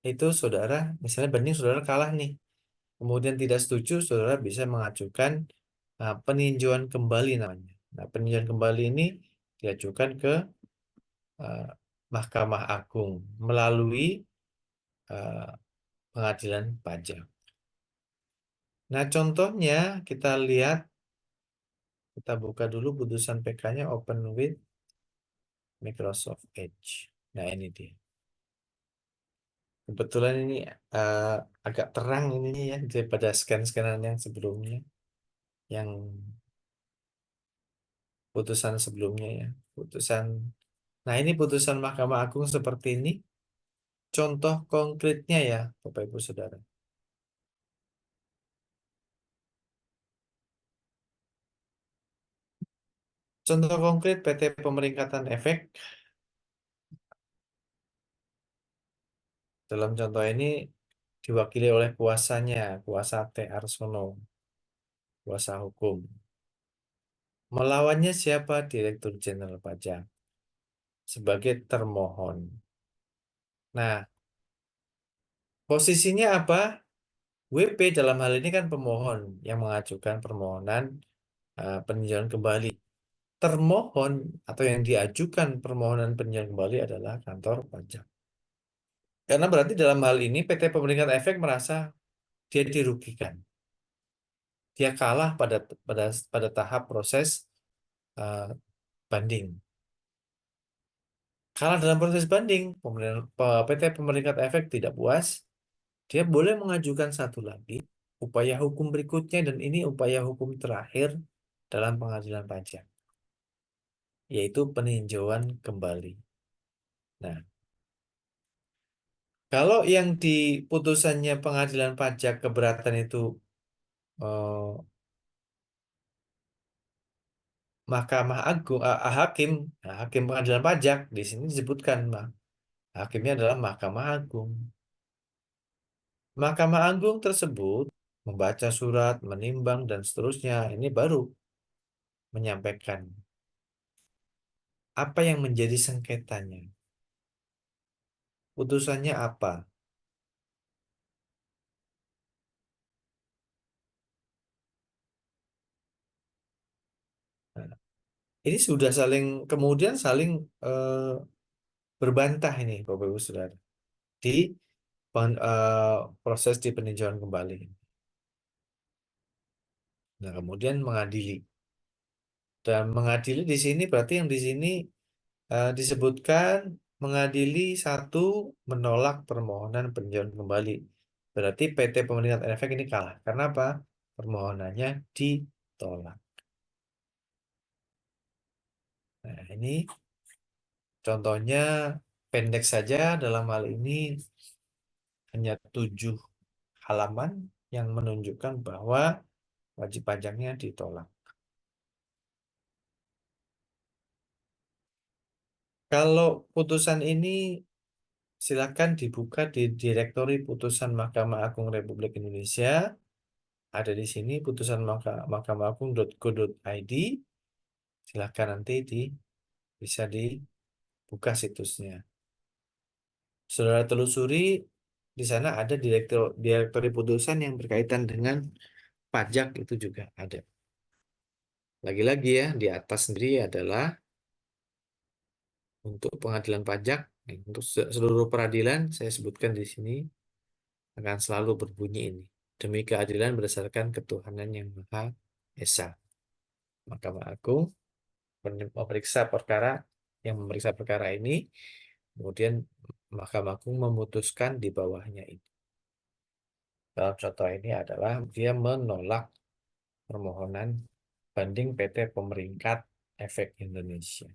itu saudara, misalnya banding saudara kalah nih, kemudian tidak setuju, saudara bisa mengajukan peninjauan kembali namanya. Nah, peninjauan kembali ini diajukan ke eh, Mahkamah Agung melalui eh, pengadilan pajak. Nah, contohnya kita lihat, kita buka dulu putusan PK-nya open with Microsoft Edge. Nah, ini dia. Kebetulan ini eh, agak terang ini ya daripada scan-scanan yang sebelumnya, yang putusan sebelumnya ya. Putusan. Nah, ini putusan Mahkamah Agung seperti ini. Contoh konkretnya ya, Bapak Ibu Saudara. Contoh konkret PT Pemeringkatan Efek. Dalam contoh ini diwakili oleh kuasanya, kuasa T. Arsono. kuasa hukum. Melawannya siapa? Direktur Jenderal Pajak sebagai termohon. Nah, posisinya apa? WP dalam hal ini kan pemohon yang mengajukan permohonan peninjauan kembali. Termohon atau yang diajukan permohonan peninjauan kembali adalah kantor pajak. Karena berarti dalam hal ini PT Pemeringkat Efek merasa dia dirugikan. Dia kalah pada tahap proses uh, banding. Kalah dalam proses banding, PT Pemeringkat Efek tidak puas, dia boleh mengajukan satu lagi upaya hukum berikutnya, dan ini upaya hukum terakhir dalam pengadilan pajak, yaitu peninjauan kembali. Nah, kalau yang di putusannya pengadilan pajak keberatan itu eh, Mahkamah Agung, hakim, nah, hakim pengadilan pajak di sini disebutkan, hakimnya adalah Mahkamah Agung. Mahkamah Agung tersebut membaca surat, menimbang, dan seterusnya. Ini baru menyampaikan apa yang menjadi sengketanya. Putusannya apa? Nah, ini sudah kemudian saling berbantah ini, Bapak Ibu Saudara, di proses di peninjauan kembali. Nah, kemudian mengadili. Dan mengadili di sini berarti yang di sini disebutkan mengadili satu, menolak permohonan peninjauan kembali. Berarti PT Pemeringkat Efek ini kalah. Karena apa? Permohonannya ditolak. Nah, ini contohnya pendek saja, dalam hal ini hanya 7 halaman yang menunjukkan bahwa wajib pajaknya ditolak. Kalau putusan ini silakan dibuka di Direktori Putusan Mahkamah Agung Republik Indonesia. Ada di sini putusan mahkamah-agung.go.id. Silakan nanti bisa dibuka situsnya. Saudara telusuri, di sana ada direktori putusan yang berkaitan dengan pajak, itu juga ada. Lagi-lagi ya, di atas sendiri adalah untuk pengadilan pajak. Untuk seluruh peradilan saya sebutkan di sini akan selalu berbunyi ini. Demi keadilan berdasarkan ketuhanan yang Maha Esa. Mahkamah Agung memeriksa perkara ini, kemudian Mahkamah Agung memutuskan di bawahnya ini. Dalam contoh ini adalah dia menolak permohonan banding PT Pemeringkat Efek Indonesia.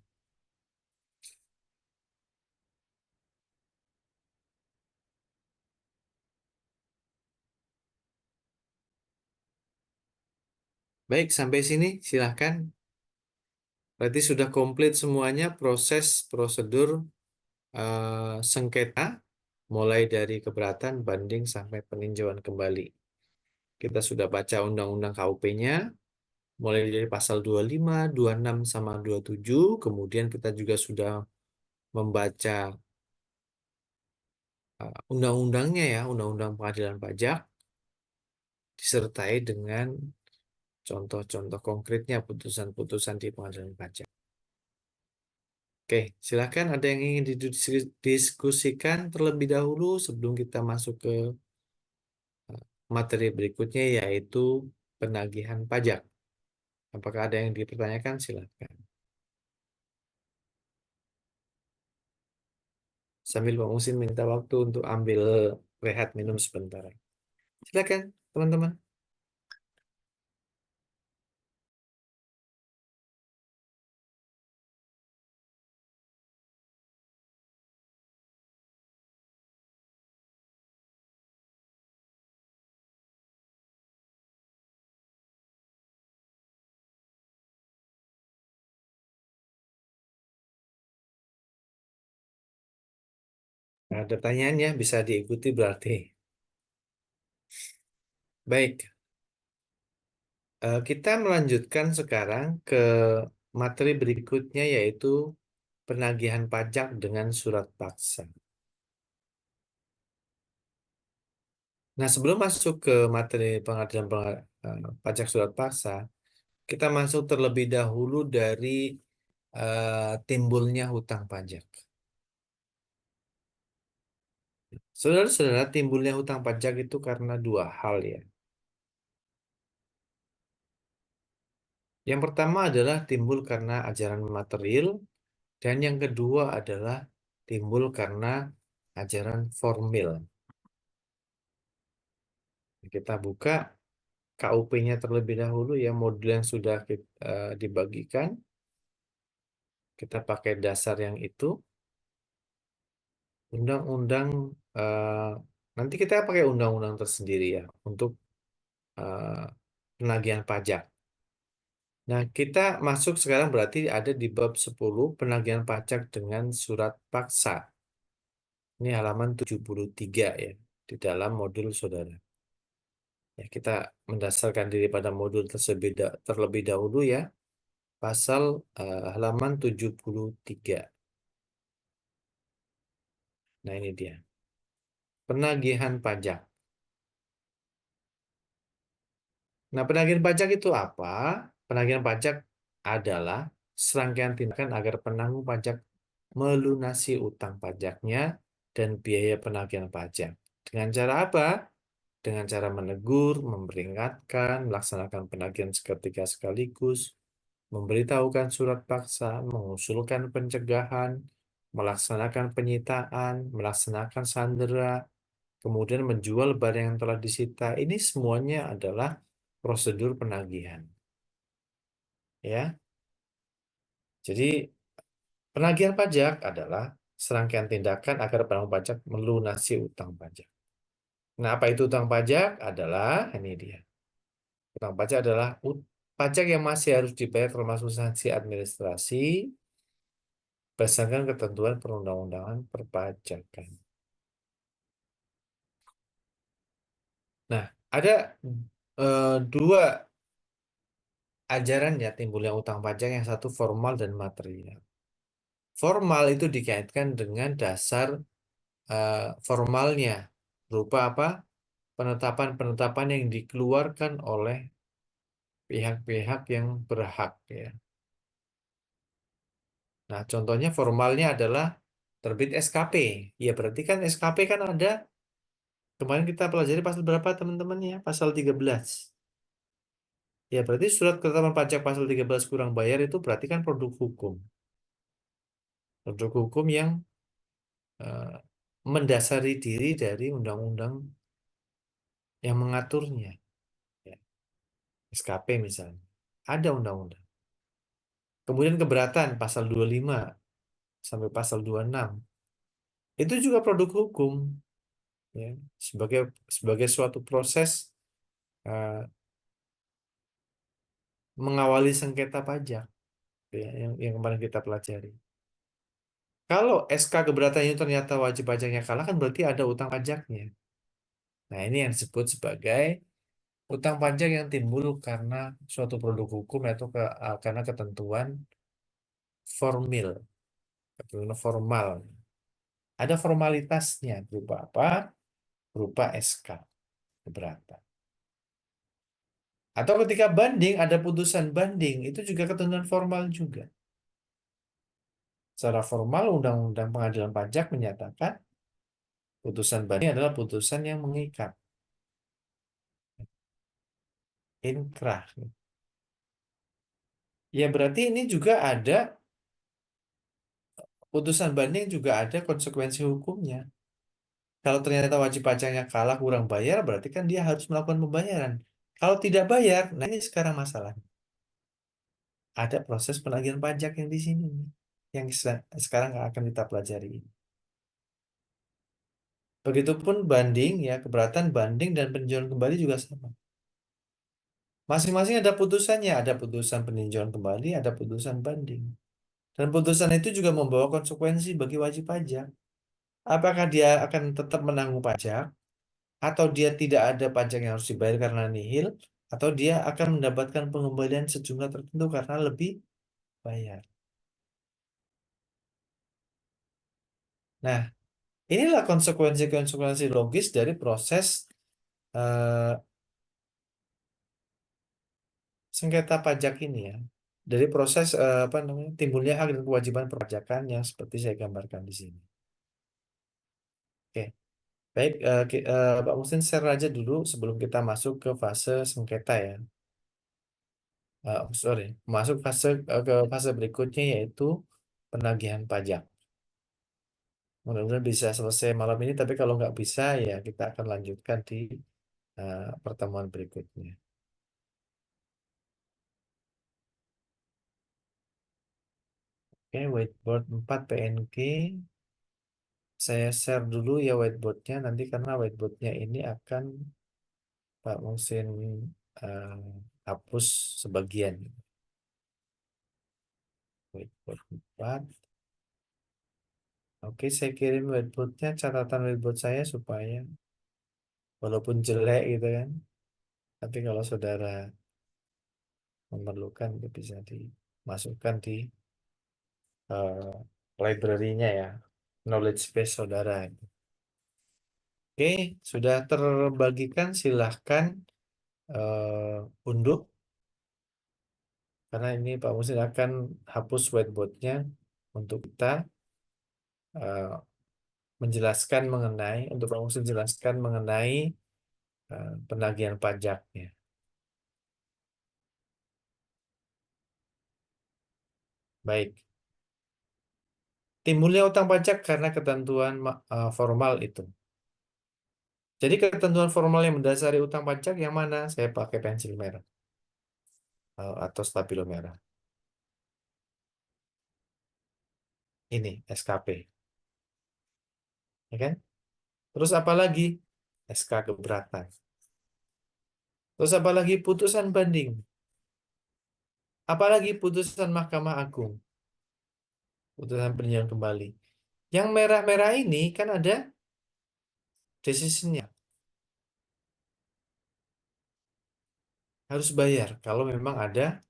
Baik, sampai sini silahkan. Berarti sudah komplit semuanya proses prosedur sengketa, mulai dari keberatan, banding, sampai peninjauan kembali. Kita sudah baca undang-undang KUP-nya, mulai dari pasal 25, 26, sama 27. Kemudian kita juga sudah membaca undang-undangnya ya, Undang-Undang Pengadilan Pajak, disertai dengan contoh-contoh konkretnya putusan-putusan di pengadilan pajak. Oke, silakan ada yang ingin didiskusikan terlebih dahulu sebelum kita masuk ke materi berikutnya, yaitu penagihan pajak. Apakah ada yang dipertanyakan? Silakan. Sambil Pak Musin minta waktu untuk ambil rehat minum sebentar. Silakan, teman-teman. Nah, ada pertanyaannya, bisa diikuti berarti. Baik. Kita melanjutkan sekarang ke materi berikutnya, yaitu penagihan pajak dengan surat paksa. Nah, sebelum masuk ke materi pengadilan pajak surat paksa, kita masuk terlebih dahulu dari timbulnya hutang pajak. Saudara-saudara, timbulnya hutang pajak itu karena dua hal ya. Yang pertama adalah timbul karena ajaran material, dan yang kedua adalah timbul karena ajaran formil. Kita buka KUP-nya terlebih dahulu ya, modul yang sudah dibagikan. Kita pakai dasar yang itu. Undang-undang, nanti kita pakai undang-undang tersendiri ya untuk eh, penagihan pajak. Nah, kita masuk sekarang berarti ada di bab 10 penagihan pajak dengan surat paksa. Ini halaman 73 ya, di dalam modul saudara. Ya, kita mendasarkan diri pada modul terlebih dahulu ya, pasal halaman 73. Nah, ini dia. Penagihan pajak. Nah, penagihan pajak itu apa? Penagihan pajak adalah serangkaian tindakan agar penanggung pajak melunasi utang pajaknya dan biaya penagihan pajak. Dengan cara apa? Dengan cara menegur, memperingatkan, melaksanakan penagihan seketika sekaligus, memberitahukan surat paksa, mengusulkan pencegahan, melaksanakan penyitaan, melaksanakan sandera, kemudian menjual barang yang telah disita. Ini semuanya adalah prosedur penagihan. Ya. Jadi penagihan pajak adalah serangkaian tindakan agar penanggung pajak melunasi utang pajak. Nah, apa itu utang pajak? Adalah ini dia. Utang pajak adalah pajak yang masih harus dibayar termasuk sanksi administrasi berdasarkan ketentuan perundang-undangan perpajakan. Nah, ada dua ajaran ya timbulnya utang pajak, yang satu formal dan material. Formal itu dikaitkan dengan dasar formalnya, berupa apa? Penetapan-penetapan yang dikeluarkan oleh pihak-pihak yang berhak ya. Nah, contohnya formalnya adalah terbit SKP. Ya, berarti kan SKP kan ada, kemarin kita pelajari pasal berapa teman-teman ya? Pasal 13. Ya, berarti surat ketetapan pajak pasal 13 kurang bayar itu berarti kan produk hukum. Produk hukum yang mendasari diri dari undang-undang yang mengaturnya. Ya, SKP misalnya. Ada undang-undang. Kemudian keberatan pasal 25 sampai pasal 26. Itu juga produk hukum ya, sebagai suatu proses mengawali sengketa pajak ya, yang kemarin kita pelajari. Kalau SK keberatan itu ternyata wajib pajaknya kalah, kan berarti ada utang pajaknya. Nah, ini yang disebut sebagai utang pajak yang timbul karena suatu produk hukum atau karena ketentuan formal. Ada formalitasnya berupa apa? Berupa SK keberatan. Atau ketika banding, ada putusan banding, itu juga ketentuan formal juga. Secara formal, Undang-Undang Pengadilan Pajak menyatakan putusan banding adalah putusan yang mengikat. Inkrah. Ya, berarti ini juga ada, putusan banding juga ada konsekuensi hukumnya. Kalau ternyata wajib pajaknya kalah kurang bayar, berarti kan dia harus melakukan pembayaran. Kalau tidak bayar, nah ini sekarang masalah. Ada proses penagihan pajak yang di sini, yang sekarang akan kita pelajari. Begitupun banding ya, keberatan banding dan peninjauan kembali juga sama. Masing-masing ada putusannya, ada putusan peninjauan kembali, ada putusan banding. Dan putusan itu juga membawa konsekuensi bagi wajib pajak. Apakah dia akan tetap menanggung pajak, atau dia tidak ada pajak yang harus dibayar karena nihil, Atau dia akan mendapatkan pengembalian sejumlah tertentu karena lebih bayar. Nah, inilah konsekuensi-konsekuensi logis dari proses eh, sengketa pajak ini ya. Dari proses apa namanya, timbulnya hak dan kewajiban perpajakan yang seperti saya gambarkan di sini. Oke, baik, Pak Musin share aja dulu sebelum kita masuk ke fase sengketa ya. Sorry, masuk ke fase berikutnya yaitu penagihan pajak. Mudah-mudahan bisa selesai malam ini, tapi kalau nggak bisa ya kita akan lanjutkan di pertemuan berikutnya. Oke, whiteboard 4 PNG. Saya share dulu ya whiteboardnya nanti karena whiteboardnya ini akan Pak Musin eh, hapus sebagian. Whiteboard 4. Oke, saya kirim whiteboardnya, catatan whiteboard saya supaya walaupun jelek gitu kan, tapi kalau saudara memerlukan itu bisa dimasukkan di eh, library-nya ya, knowledge base saudara. Oke, sudah terbagikan, silahkan unduh karena ini Pak Musin akan hapus whiteboardnya untuk kita eh, menjelaskan mengenai, untuk Pak Musin jelaskan mengenai penagihan pajaknya. Baik, timbulnya utang pajak karena ketentuan formal itu. Jadi ketentuan formal yang mendasari utang pajak yang mana? Saya pakai pensil merah atau stabilo merah. Ini SKP, ya kan? Terus apa lagi? SK keberatan. Terus apa lagi? Putusan banding. Apalagi putusan Mahkamah Agung. Putusan peninjauan kembali. Yang merah-merah ini kan ada decision-nya. Harus bayar kalau memang ada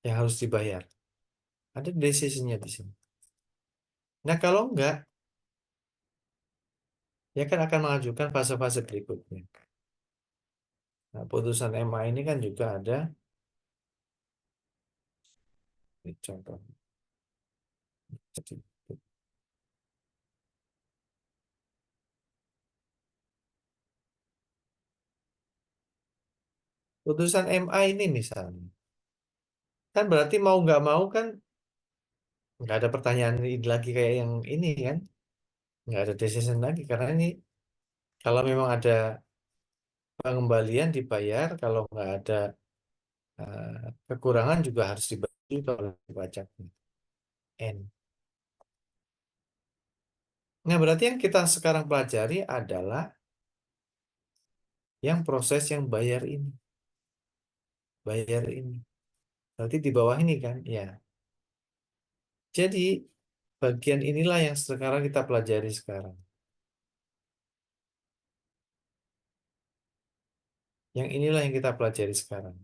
yang harus dibayar. Ada decision-nya di sini. Nah, kalau enggak, ya kan akan mengajukan fase-fase berikutnya. Nah, putusan MA ini kan juga ada. Ini contoh. Putusan MA ini misalnya. Kan berarti mau nggak mau kan nggak ada pertanyaan ini lagi kayak yang ini kan. Nggak ada decision lagi. Karena ini kalau memang ada pengembalian dibayar, kalau nggak ada kekurangan juga harus dibayar oleh pajaknya. N. Nah, berarti yang kita sekarang pelajari adalah yang proses yang bayar ini. Bayar ini. Berarti di bawah ini kan? Ya. Jadi, bagian inilah yang sekarang kita pelajari sekarang. Yang inilah yang kita pelajari sekarang.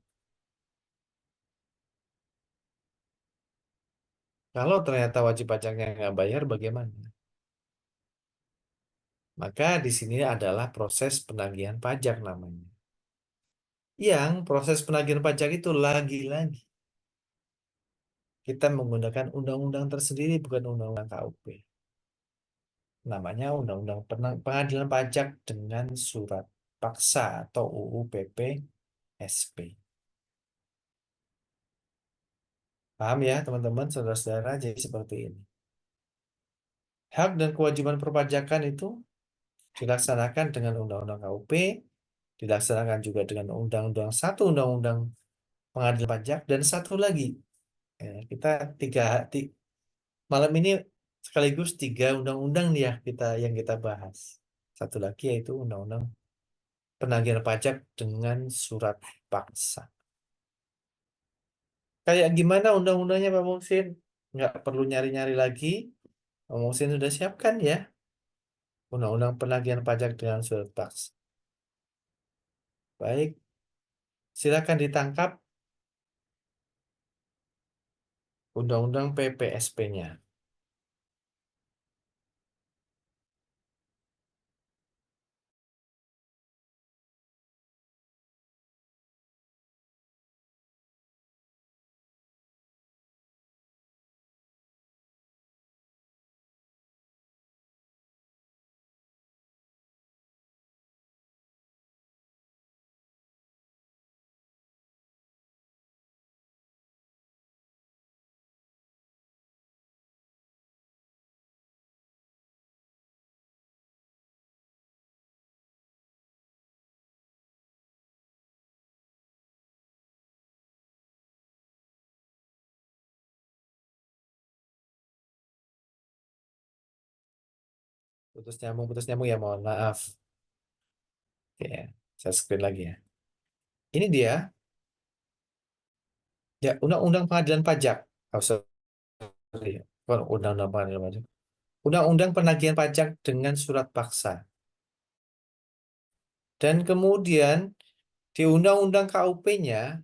Kalau ternyata wajib pajaknya nggak bayar, bagaimana? Maka di sini adalah proses penagihan pajak namanya. Yang proses penagihan pajak itu lagi-lagi kita menggunakan undang-undang tersendiri, bukan undang-undang KUP. Namanya Undang-Undang Pengadilan Pajak dengan Surat Paksa atau UU PPSP. Paham ya teman-teman, saudara-saudara? Jadi seperti ini. Hak dan kewajiban perpajakan itu dilaksanakan dengan Undang-Undang KUP, dilaksanakan juga dengan Undang-Undang Pengadilan Pajak, dan satu lagi. Kita malam ini sekaligus 3 undang-undang nih ya yang kita bahas. Satu lagi yaitu Undang-Undang Penagihan Pajak dengan Surat Paksa. Kayak gimana undang-undangnya Pak Muhsin? Nggak perlu nyari-nyari lagi. Pak Muhsin sudah siapkan ya. Undang-Undang Penagihan Pajak dengan Surat Paksa. Baik, silakan ditangkap Undang-Undang PPSP-nya. Putus nyambung ya, mohon maaf. Oke, saya screen lagi ya. Ini dia, ya Undang-Undang Pengadilan Pajak. Oh, sorry. Bukan Undang-Undang Pengadilan Pajak. Undang-Undang Penagihan Pajak dengan Surat Paksa. Dan kemudian di Undang-Undang KUP-nya,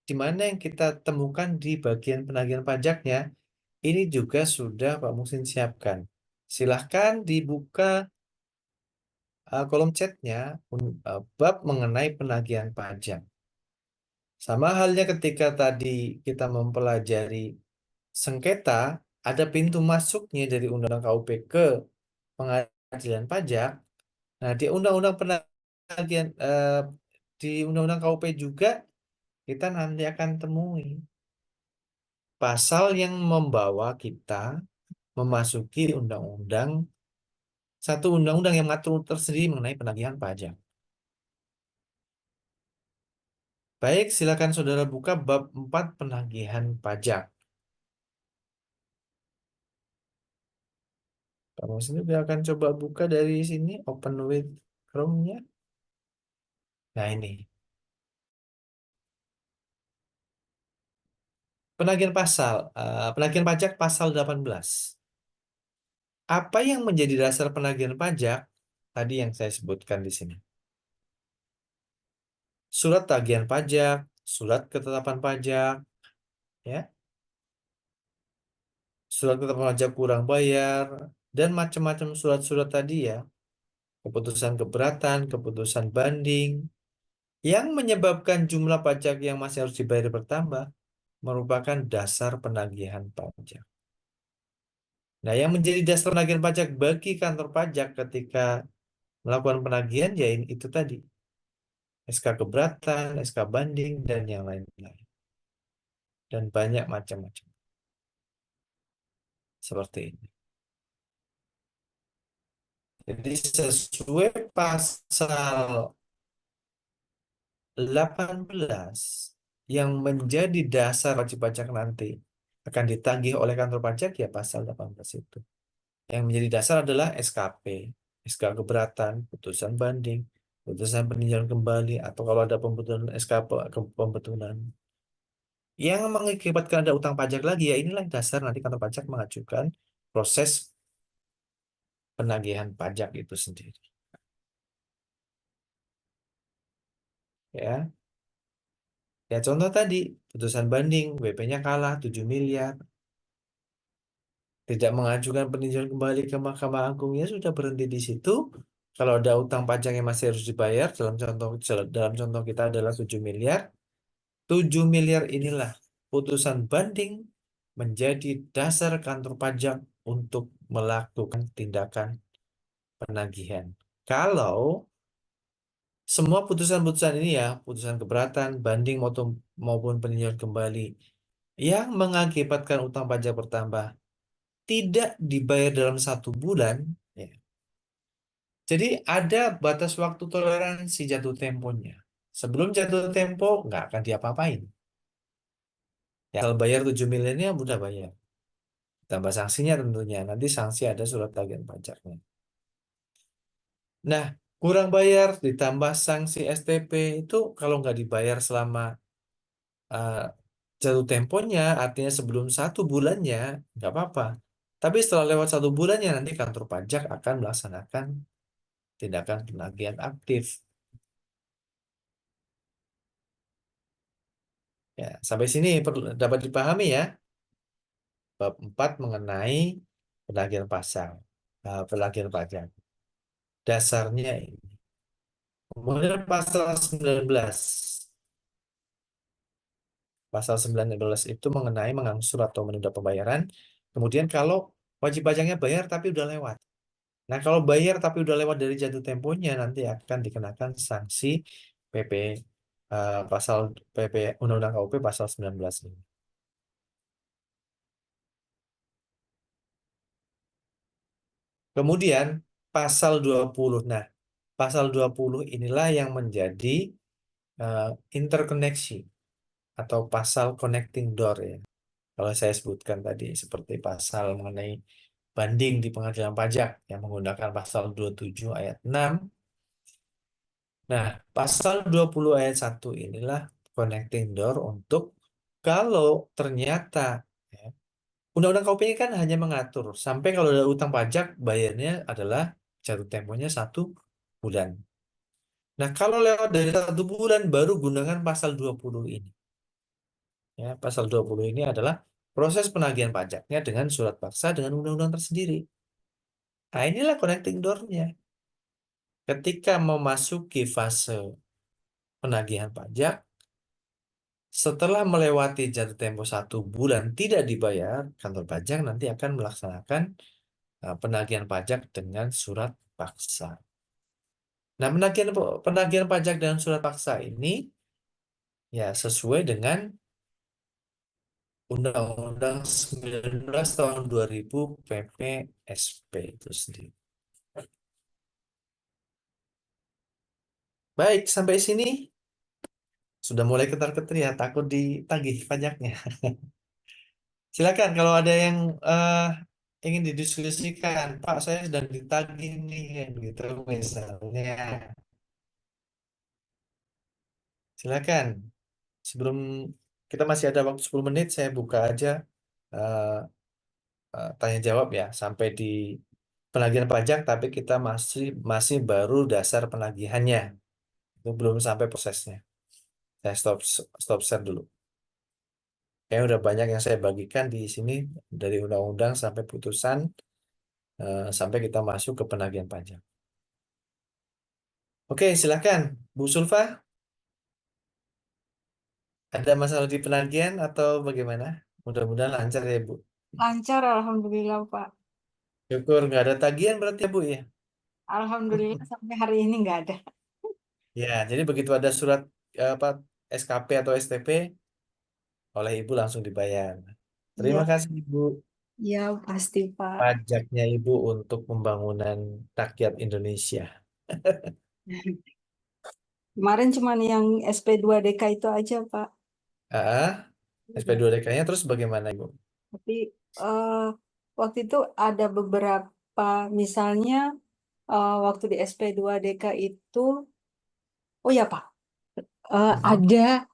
di mana yang kita temukan di bagian penagihan pajaknya, ini juga sudah Pak Muhsin siapkan. Silahkan dibuka kolom chatnya, bab mengenai penagihan pajak. Sama halnya ketika tadi kita mempelajari sengketa, ada pintu masuknya dari Undang-Undang KUP ke pengadilan pajak. Nah, di Undang-Undang Penagihan di Undang-Undang KUP juga kita nanti akan temui pasal yang membawa kita memasuki satu undang-undang yang mengatur tersendiri mengenai penagihan pajak. Baik, silakan saudara buka bab 4 penagihan pajak. Kamu sendiri akan coba buka dari sini, open with Chrome-nya. Nah, ini. Penagihan pajak pasal 18. Apa yang menjadi dasar penagihan pajak? Tadi yang saya sebutkan di sini. Surat tagihan pajak, surat ketetapan pajak, ya, surat ketetapan pajak kurang bayar, dan macam-macam surat-surat tadi ya, keputusan keberatan, keputusan banding, yang menyebabkan jumlah pajak yang masih harus dibayar bertambah, merupakan dasar penagihan pajak. Nah, yang menjadi dasar penagihan pajak bagi kantor pajak ketika melakukan penagihan, ya itu tadi, SK keberatan, SK banding, dan yang lain-lain. Dan banyak macam-macam. Seperti ini. Jadi sesuai pasal 18 yang menjadi dasar wajib pajak nanti akan ditagih oleh kantor pajak, ya pasal 18 itu. Yang menjadi dasar adalah SKP, SK keberatan, putusan banding, putusan peninjauan kembali, atau kalau ada pembetulan SK pembetulan. Yang mengakibatkan ada utang pajak lagi, ya inilah dasar nanti kantor pajak mengajukan proses penagihan pajak itu sendiri. Ya. Ya contoh tadi, putusan banding, WP-nya kalah 7 miliar. Tidak mengajukan peninjauan kembali ke Mahkamah Agung, ya sudah berhenti di situ. Kalau ada utang pajak yang masih harus dibayar, dalam contoh kita adalah 7 miliar. 7 miliar inilah putusan banding menjadi dasar kantor pajak untuk melakukan tindakan penagihan. Kalau semua putusan-putusan ini ya, putusan keberatan, banding maupun peninjauan kembali yang mengakibatkan utang pajak bertambah tidak dibayar dalam 1 bulan, ya. Jadi ada batas waktu toleransi jatuh temponya. Sebelum jatuh tempo nggak akan diapa-apain. Ya, kalau bayar 7 miliarnya mudah bayar. Tambah sanksinya tentunya. Nanti sanksi ada surat tagihan pajaknya. Nah, kurang bayar ditambah sanksi STP itu kalau nggak dibayar selama uh, jatuh temponya, artinya sebelum 1 bulannya, nggak apa-apa. Tapi setelah lewat 1 bulannya, nanti kantor pajak akan melaksanakan tindakan penagihan aktif. Ya, sampai sini dapat dipahami ya. Bab 4 mengenai penagihan penagihan pajak. Dasarnya ini. Kemudian pasal 19. Pasal 19 itu mengenai mengangsur atau menunda pembayaran. Kemudian kalau wajib pajaknya bayar tapi udah lewat. Nah, kalau bayar tapi udah lewat dari jatuh temponya nanti akan dikenakan sanksi PP pasal PP Undang-Undang KUP pasal 19 ini. Kemudian pasal 20. Nah, pasal 20 inilah yang menjadi eh, interkoneksi atau pasal connecting door ya. Kalau saya sebutkan tadi seperti pasal mengenai banding di pengadilan pajak yang menggunakan pasal 27 ayat 6. Nah, pasal 20 ayat 1 inilah connecting door untuk kalau ternyata ya, Undang-Undang KUP ini kan hanya mengatur sampai kalau ada utang pajak bayarnya adalah jatuh temponya 1 bulan. Nah, kalau lewat dari 1 bulan baru gunakan pasal 20 ini. Ya, pasal 20 ini adalah proses penagihan pajaknya dengan surat paksa dengan undang-undang tersendiri. Nah, inilah connecting door-nya. Ketika memasuki fase penagihan pajak, setelah melewati jatuh tempo 1 bulan tidak dibayar, kantor pajak nanti akan melaksanakan penagihan pajak dengan surat paksa. Nah, penagihan pajak dengan surat paksa ini ya sesuai dengan Undang-Undang 19 tahun 2000 PPSP itu sendiri. Baik, sampai sini sudah mulai ketar-ketir ya, takut ditagih pajaknya. Silakan kalau ada yang ingin didiskusikan, Pak, saya sedang ditagih nih, gitu misalnya. Silakan. Sebelum kita masih ada waktu 10 menit, saya buka aja eh, tanya jawab ya sampai di penagihan pajak, tapi kita masih masih baru dasar penagihannya. Itu belum sampai prosesnya. Saya stop share dulu. Kayaknya udah banyak yang saya bagikan di sini dari undang-undang sampai putusan sampai kita masuk ke penagihan pajak. Oke, silakan Bu Sulfa. Ada masalah di penagihan atau bagaimana? Mudah-mudahan lancar ya Bu. Lancar, Alhamdulillah, Pak. Syukur nggak ada tagihan berarti ya Bu ya. Alhamdulillah sampai hari ini nggak ada. Ya, jadi begitu ada surat apa SKP atau STP oleh Ibu langsung dibayar. Terima Iya, kasih Ibu. iya pasti, Pak. Pajaknya Ibu untuk pembangunan rakyat Indonesia. Kemarin cuma yang SP2DK itu aja, Pak. Ah, SP2DK-nya terus bagaimana Ibu? Tapi eh, waktu itu ada beberapa, misalnya waktu di SP2DK itu, oh ya Pak, Mhm.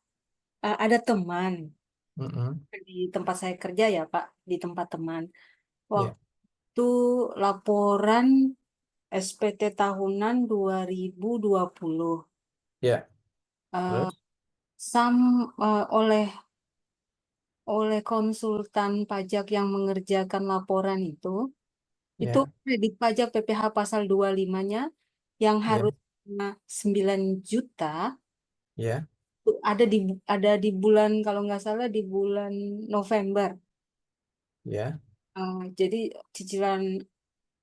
ada teman Mhm. di tempat saya kerja ya Pak, di tempat teman. Ya, Waktu laporan SPT tahunan 2020, ya. eh, Terus? oleh konsultan pajak yang mengerjakan laporan itu Ya, kredit pajak PPh pasal 25-nya yang ya, harusnya 9 juta ya, itu ada di bulan, kalau nggak salah di bulan November. ya, Jadi cicilan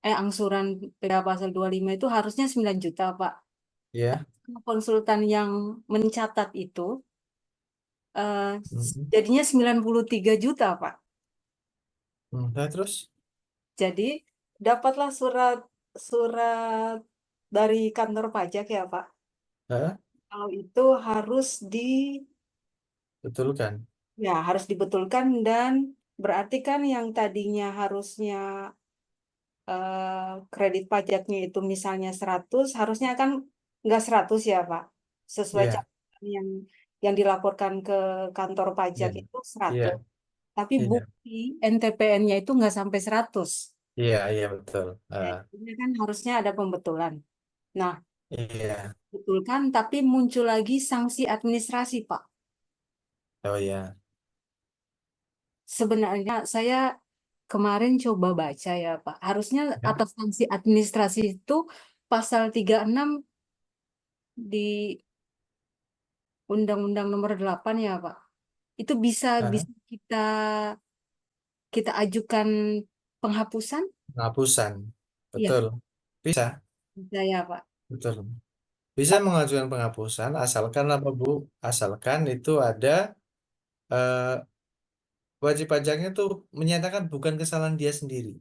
angsuran PPh pasal 25 itu harusnya 9 juta, Pak. ya. Konsultan yang mencatat itu eh, Mhm. jadinya 93 juta, Pak. Nah, terus? Jadi dapatlah surat surat dari kantor pajak ya, Pak. Hah? Kalau itu Betul kan? harus dibetulkan, dan berarti kan yang tadinya harusnya kredit pajaknya itu misalnya 100, harusnya kan nggak 100 ya, Pak. Sesuai Iya, catatan yang dilaporkan ke kantor iya, pajak itu iya, 100. Tapi iya, bukti NTPN-nya itu nggak sampai 100. iya, iya, betul. Ya, ini kan harusnya ada pembetulan. Nah, Iya. betulkan, tapi muncul lagi sanksi administrasi, Pak. Oh ya. Sebenarnya saya kemarin coba baca ya Pak. Harusnya Ya. atas sanksi administrasi itu pasal 36 di Undang-Undang Nomor 8 ya Pak. Itu bisa Nah, bisa kita kita ajukan penghapusan? penghapusan. Iya, Betul. Bisa, bisa ya Pak. betul. Bisa mengajukan penghapusan asalkan apa Bu? Asalkan itu ada eh, wajib pajaknya tuh menyatakan bukan kesalahan dia sendiri,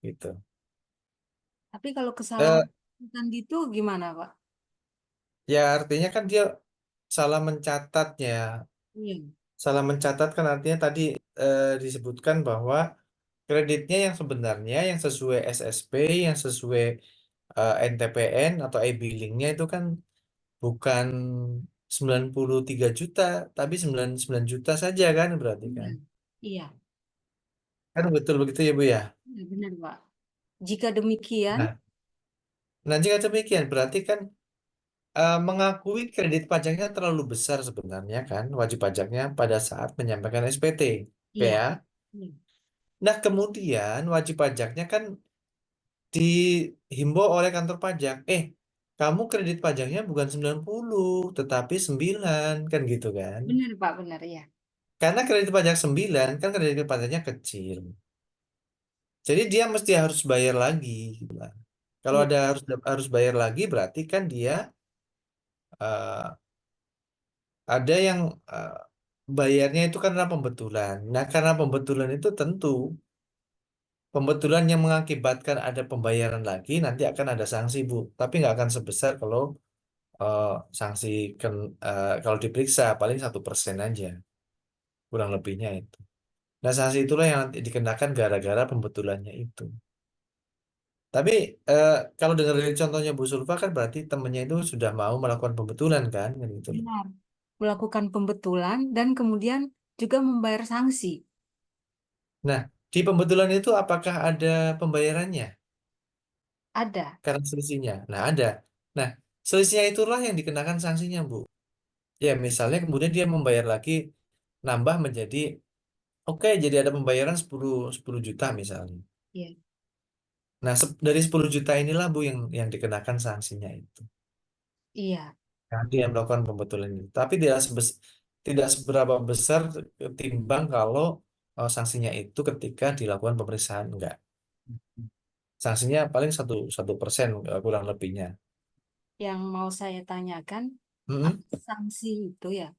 gitu. Tapi kalau kesalahan Eh, bukan gitu gimana Pak? ya artinya kan dia salah mencatatnya. Iya, Salah mencatat kan artinya tadi disebutkan bahwa kreditnya yang sebenarnya yang sesuai SSP, yang sesuai NTPN atau e-billingnya itu kan bukan 93 juta, tapi 99 juta saja kan berarti kan. benar. Iya, Kan betul begitu ya Bu ya? iya, benar Pak. Jika demikian, Nah, nah jika demikian berarti kan mengakui kredit pajaknya terlalu besar sebenarnya kan wajib pajaknya pada saat menyampaikan SPT. iya, Ya. iya, Nah, kemudian wajib pajaknya kan dihimbau oleh kantor pajak. Kamu kredit pajaknya bukan 90 tetapi 9 kan gitu kan. benar Pak, benar ya. Karena kredit pajak 9 kan kredit pajaknya kecil. Jadi dia mesti harus bayar lagi gitu lah. Kalau Iya, ada harus bayar lagi berarti kan dia eh, ada yang eh, bayarnya itu karena pembetulan. Nah, karena pembetulan itu tentu pembetulan yang mengakibatkan ada pembayaran lagi nanti akan ada sanksi Bu. Tapi nggak akan sebesar kalau eh, sanksi kalau diperiksa paling 1% aja kurang lebihnya itu. Nah, sanksi itulah yang nanti dikenakan gara-gara pembetulannya itu. Tapi eh, kalau dengar dari contohnya Bu Sulfa kan berarti temennya itu sudah mau melakukan pembetulan kan gitu loh. benar. Melakukan pembetulan dan kemudian juga membayar sanksi. Nah, di pembetulan itu apakah ada pembayarannya Ada. karena selisihnya? Nah, ada. Nah, selisihnya itulah yang dikenakan sanksinya Bu. Ya, misalnya kemudian dia membayar lagi nambah menjadi oke, jadi ada pembayaran 10 juta misalnya. Iya, Nah, dari 10 juta inilah Bu yang dikenakan sanksinya itu. iya, Nah, dia melakukan pembetulan itu. Tapi tidak seberapa besar ketimbang kalau sanksinya itu ketika dilakukan pemeriksaan enggak. Sanksinya paling 1% kurang lebihnya. yang mau saya tanyakan, Mm-mm. sanksi itu ya,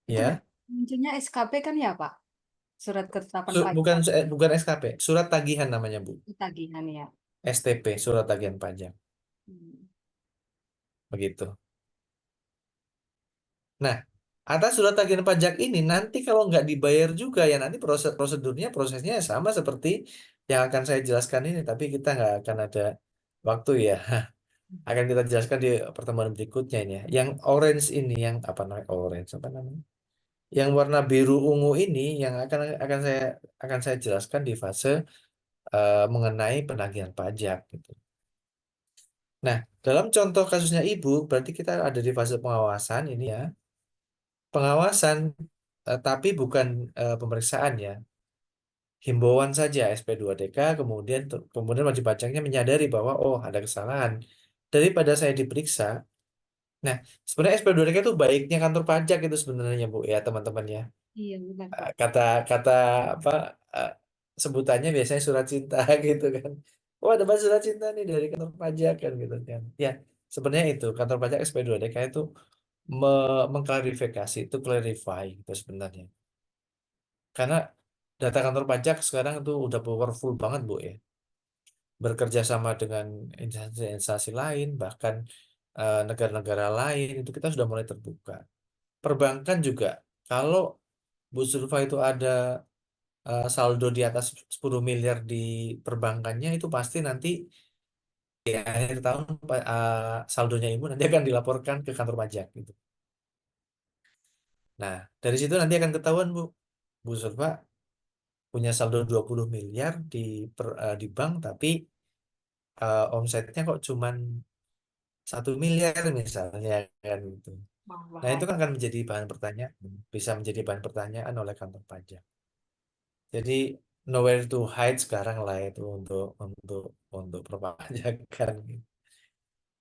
itu Ya, munculnya SKP kan ya Pak? Surat ketetapan Bukan pajak, bukan SKP, surat tagihan namanya Bu. tagihan ya. STP, surat tagihan pajak. Hmm. Begitu. Nah, atas surat tagihan pajak ini nanti kalau nggak dibayar juga ya nanti prosesnya sama seperti yang akan saya jelaskan ini, tapi kita nggak akan ada waktu ya. Akan kita jelaskan di pertemuan berikutnya ini ya. Yang orange ini, yang apa namanya orange apa namanya? Yang warna biru ungu ini yang akan saya jelaskan di fase mengenai penagihan pajak gitu. Nah, dalam contoh kasusnya Ibu, berarti kita ada di fase pengawasan ini ya. Pengawasan, tapi bukan pemeriksaan ya. Himbauan saja SP2DK, kemudian wajib pajaknya menyadari bahwa oh ada kesalahan. Daripada saya diperiksa. Nah, sebenarnya SP2DK itu baiknya kantor pajak itu sebenarnya Bu ya teman-teman ya. Iya, benar Pak. Kata apa eh, sebutannya biasanya surat cinta gitu kan. Oh ada surat cinta nih dari kantor pajak kan gitu kan. Ya, sebenarnya itu kantor pajak SP2DK itu mengklarifikasi itu clarify gitu sebenarnya. Karena data kantor pajak sekarang itu udah powerful banget Bu ya. Bekerja sama dengan instansi-instansi lain bahkan negara-negara lain itu kita sudah mulai terbuka. Perbankan juga kalau Bu Zulfa itu ada saldo di atas 10 miliar di perbankannya itu pasti nanti di akhir tahun saldonya Ibu nanti akan dilaporkan ke kantor pajak gitu. Nah, dari situ nanti akan ketahuan Bu Zulfa punya saldo 20 miliar di bank tapi omsetnya kok cuman 1 miliar misalnya kan gitu. Nah, itu kan akan menjadi bahan pertanyaan, bisa menjadi bahan pertanyaan oleh kantor pajak. Jadi nowhere to hide sekarang lah itu untuk perpajakan.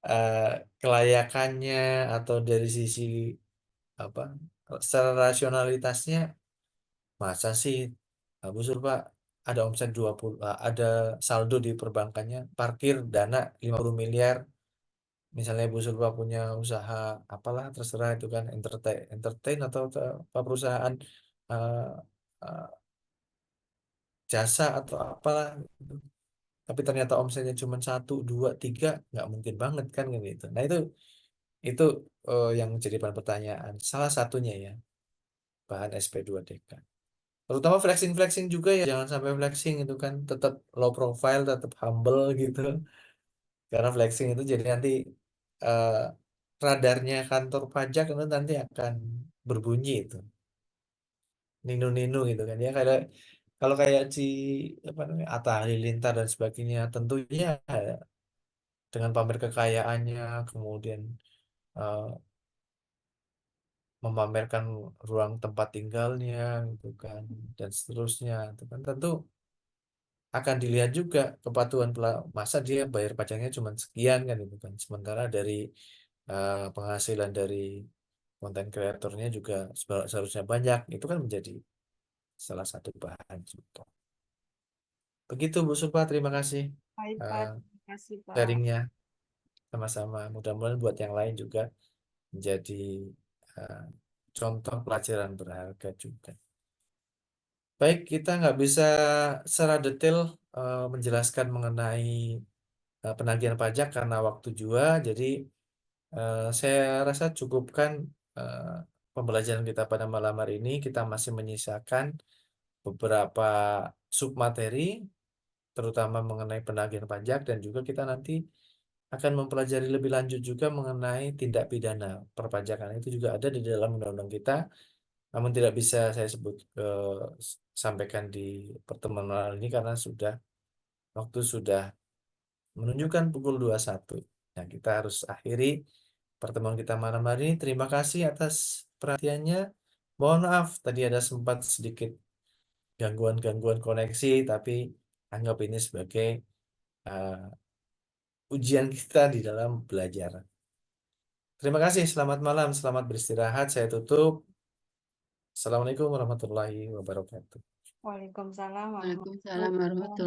Eh, Kelayakannya atau dari sisi apa secara rasionalitasnya, masa sih Bu Surpa ada omset 20, ada saldo di perbankannya, parkir dana 50 miliar, misalnya Bu Surpa punya usaha apalah terserah itu kan, entertain atau apa perusahaan eh, eh, jasa atau apalah gitu. Tapi ternyata omsetnya cuma 1, 2, 3, nggak mungkin banget kan gitu. Nah itu yang menjadi bahan pertanyaan. Salah satunya ya bahan SP2DK. Terutama flexing juga ya, jangan sampai flexing itu kan, tetap low profile, tetap humble gitu. Karena flexing itu jadi nanti eh, radarnya kantor pajak itu nanti akan berbunyi itu. Ninu-ninu gitu kan ya, kayak kalau kayak apa namanya Atta Halilintar dan sebagainya, tentunya dengan pamer kekayaannya, kemudian eh, memamerkan ruang tempat tinggalnya gitu kan, dan seterusnya itu kan tentu akan dilihat juga kepatuhan masa dia bayar pajaknya cuma sekian kan itu kan, sementara dari penghasilan dari konten kreatornya juga seharusnya banyak, itu kan menjadi salah satu bahan juga. Begitu Bu Supa, terima kasih Baik, Pak. eh, Terima kasih, Pak. sharingnya, sama-sama. Mudah-mudahan buat yang lain juga menjadi eh, contoh pelajaran berharga juga. Baik, kita nggak bisa secara detail menjelaskan mengenai penagihan pajak karena waktu juga. Jadi saya rasa cukupkan eh, pembelajaran kita pada malam hari ini. Kita masih menyisakan beberapa submateri, terutama mengenai penagihan pajak, dan juga kita nanti akan mempelajari lebih lanjut juga mengenai tindak pidana perpajakan. Itu juga ada di dalam undang-undang kita, namun tidak bisa saya sampaikan di pertemuan malam ini karena waktu sudah menunjukkan pukul 21. Nah, kita harus akhiri pertemuan kita malam hari ini. Terima kasih atas perhatiannya. Mohon maaf tadi ada sempat sedikit gangguan-gangguan koneksi, tapi anggap ini sebagai ujian kita di dalam belajar. Terima kasih, selamat malam, selamat beristirahat. Saya tutup. Assalamualaikum warahmatullahi wabarakatuh. Waalaikumsalam Waalaikumsalam warahmatullahi